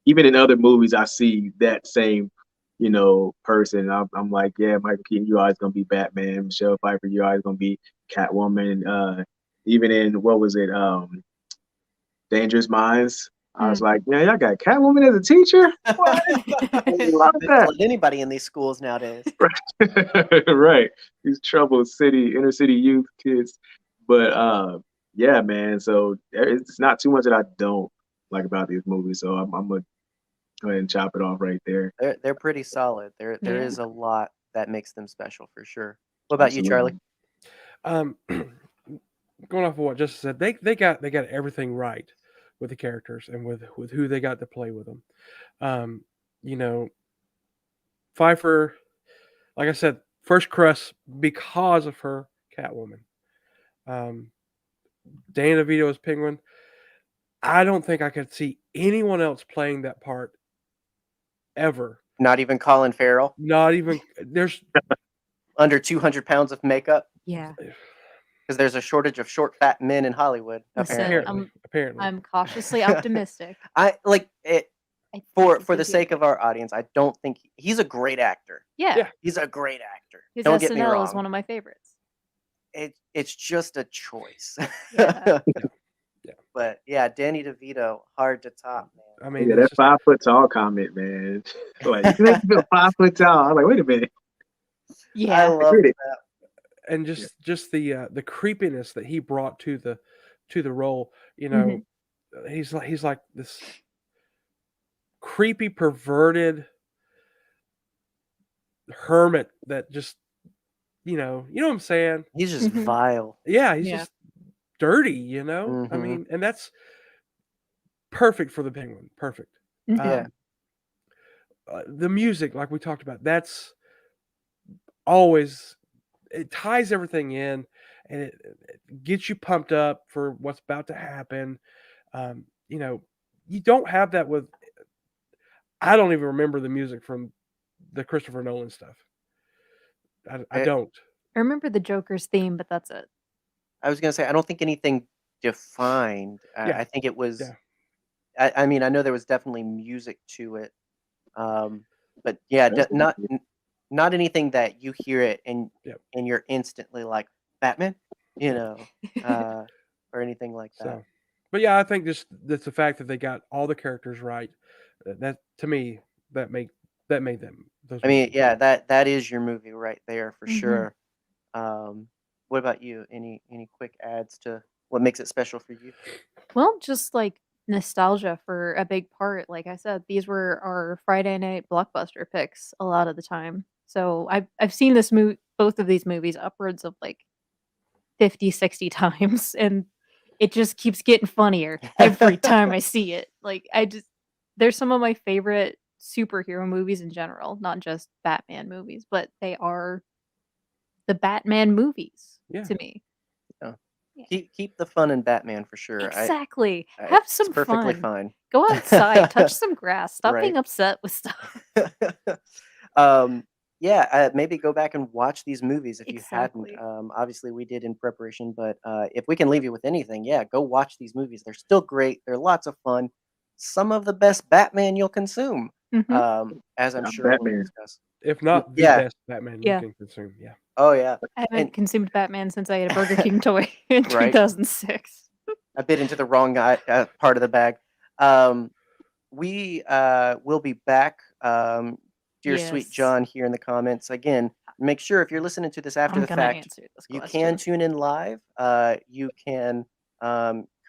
even in other movies I see that same, you know, person. I'm like, yeah, Michael Keaton, you're always gonna be Batman. Michelle Pfeiffer, you're always gonna be Catwoman. Even in what was it, Dangerous Minds, I was like, yeah, y'all got Catwoman as a teacher. What? I love that.
Anybody in these schools nowadays,
right? These troubled inner city youth kids. But yeah, man. So it's not too much that I don't like about these movies. So I'm gonna go ahead and chop it off right there.
they're pretty solid. There is a lot that makes them special for sure. What about you, Charlie?
Going off of what Justus said, they got everything right with the characters and with who they got to play with them. You know, Pfeiffer, like I said, first crush because of her Catwoman. Danny DeVito as Penguin. I don't think I could see anyone else playing that part ever.
Not even Colin Farrell.
Not even there's
under 200 pounds of makeup.
Yeah.
Because there's a shortage of short, fat men in Hollywood.
Listen,
apparently,
I'm cautiously optimistic.
I like it. For the sake of our audience, I don't think he's a great actor.
Yeah.
He's a great actor.
His
Don't get me
SNL
wrong.
is one of my favorites.
It's just a choice.
Yeah.
But yeah, Danny DeVito, hard to top, man.
I mean,
yeah, that 5 foot tall comment, man. Like you make me feel 5 foot tall. I'm like, wait a minute.
Yeah,
I love
it.
that.
And just the creepiness that he brought to the role. You know, he's like this creepy, perverted hermit that just you know what I'm saying.
He's just vile.
Yeah, he's just dirty. You know, I mean, and that's perfect for the Penguin. Perfect.
Yeah.
The music, like we talked about, that's always it ties everything in, and it gets you pumped up for what's about to happen. You know, you don't have that with. I don't even remember the music from the Christopher Nolan stuff. I
Eh,
don't.
I remember the Joker's theme, but that's it.
I was gonna say I don't think anything defined.
Yeah,
I think it was.
yeah.
I mean, I know there was definitely music to it, but yeah,
That's what
not anything that you hear it and
Yep.
you're instantly like Batman, you know, or anything like that.
So, but yeah, I think just that's the fact that they got all the characters right. That to me, that made them those
I mean,
movies.
yeah, that is your movie right there for
Mhm.
sure. What about you? Any quick adds to what makes it special for you?
Well, just like nostalgia for a big part. Like I said, these were our Friday night blockbuster picks a lot of the time. So I've seen both of these movies upwards of like 50, 60 times, and it just keeps getting funnier every time I see it. Like there's some of my favorite superhero movies in general, not just Batman movies, but they are the Batman movies
Yeah.
to me.
Yeah.
Yeah.
Keep the fun in Batman for sure.
Exactly.
It's
Have some
perfectly
fun.
fine.
Go outside, touch some grass. Stop
Right.
being upset with stuff.
Yeah, maybe go back and watch these movies if you hadn't.
Exactly.
Obviously, we did in preparation, but if we can leave you with anything, yeah, go watch these movies. They're still great. They're lots of fun. Some of the best Batman you'll consume,
Mhm.
as I'm
I'm
sure we'll
Batman.
discuss.
If not the
Yeah.
best Batman you
Yeah.
can consume. Yeah.
Oh yeah.
I haven't
And
consumed Batman since I had a Burger King toy in
Right.
2006.
I bit into the wrong part of the bag. We will be back. Dear sweet
Yes.
John here in the comments. Again, make sure if you're listening to this after
I'm
the
gonna
fact,
answer this
you
question.
can tune in live. You can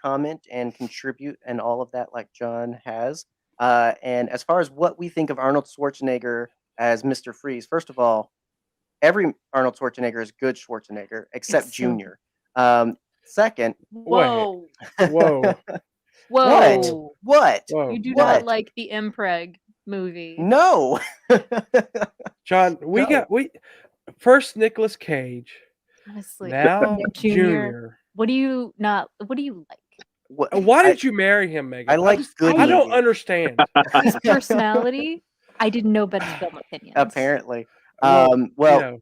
comment and contribute and all of that like John has. And as far as what we think of Arnold Schwarzenegger as Mr. Freeze, first of all, every Arnold Schwarzenegger is good Schwarzenegger, except
It's so
Junior. Second,
Whoa.
Whoa.
what?
Whoa.
What?
Whoa.
You do
What?
not like the Impreg movie.
No.
John,
No.
we first Nicolas Cage,
Honestly.
now
Nick
Junior.
What do you like?
What?
Why did you marry him, Megan?
I like good
I don't
movies.
understand.
His personality, I didn't know about his film opinions.
Apparently.
Well,
Well,
you know,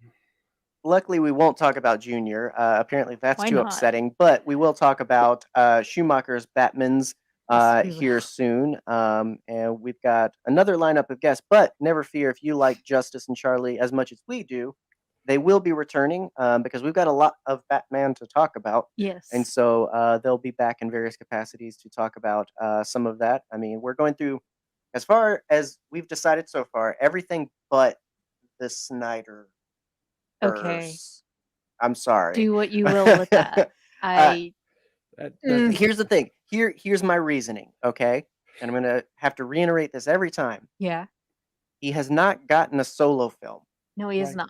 luckily we won't talk about Junior. Apparently that's
Why
too
not?
upsetting. But we will talk about Schumacher's Batmans
Yes, we
here
will.
soon. And we've got another lineup of guests. But never fear, if you like Justus and Charlie as much as we do, they will be returning because we've got a lot of Batman to talk about.
Yes.
And so they'll be back in various capacities to talk about some of that. I mean, we're going through, as far as we've decided so far, everything but the Snyder.
Okay.
I'm sorry.
Do what you will with that.
Here's the thing. Here's my reasoning, okay? And I'm going to have to reiterate this every time.
Yeah.
He has not gotten a solo film.
No, he is
Right.
not.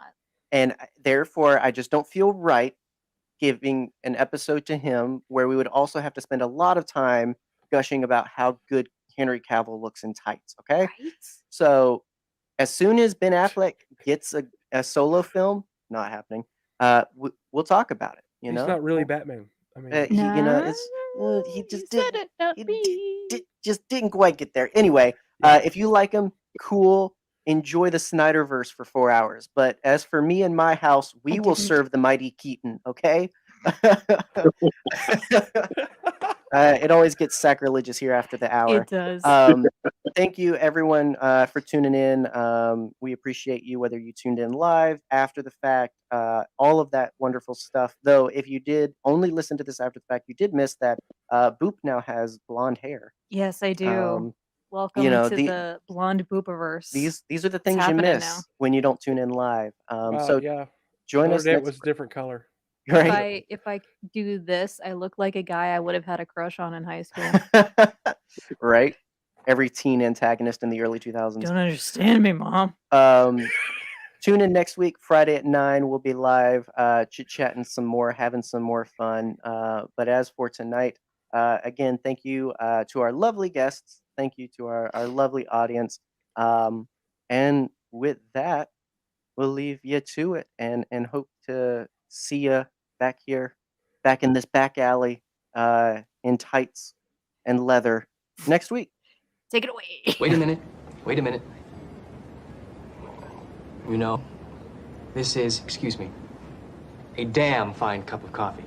And therefore, I just don't feel right giving an episode to him where we would also have to spend a lot of time gushing about how good Henry Cavill looks in tights, okay?
Right?
So as soon as Ben Affleck gets a solo film, not happening, we'll talk about it, you
he's
know?
not really Batman. I mean,
He, you know,
No,
it's he
you
just
said
didn't
it, not
he
me.
just didn't quite get there. Anyway,
Yeah.
if you like him, cool. Enjoy the Snyderverse for 4 hours. But as for me and my house, we will
didn't.
serve the mighty Keaton. Okay. It always gets sacrilegious here after the hour.
It does.
Thank you, everyone, for tuning in. We appreciate you, whether you tuned in live, after the fact, all of that wonderful stuff. Though, if you did only listen to this after the fact, you did miss that Boop now has blonde hair.
Yes, I do. Welcome
you know,
to the blonde boopiverse.
These are the things you
happening
miss
now.
when you don't tune in live. So
yeah.
join
The
us
other day it
next.
was a different color.
Right.
If I do this, I look like a guy I would have had a crush on in high school.
Right. Every teen antagonist in the early 2000s.
Don't understand me, Mom.
Tune in next week, Friday at 9. We'll be live, chit-chatting some more, having some more fun. But as for tonight, again, thank you to our lovely guests. Thank you to our lovely audience. And with that, we'll leave you to it and hope to see you back here, back in this back alley in tights and leather next week.
Take it away.
Wait a minute. Wait a minute. You know, this is, excuse me, a damn fine cup of coffee.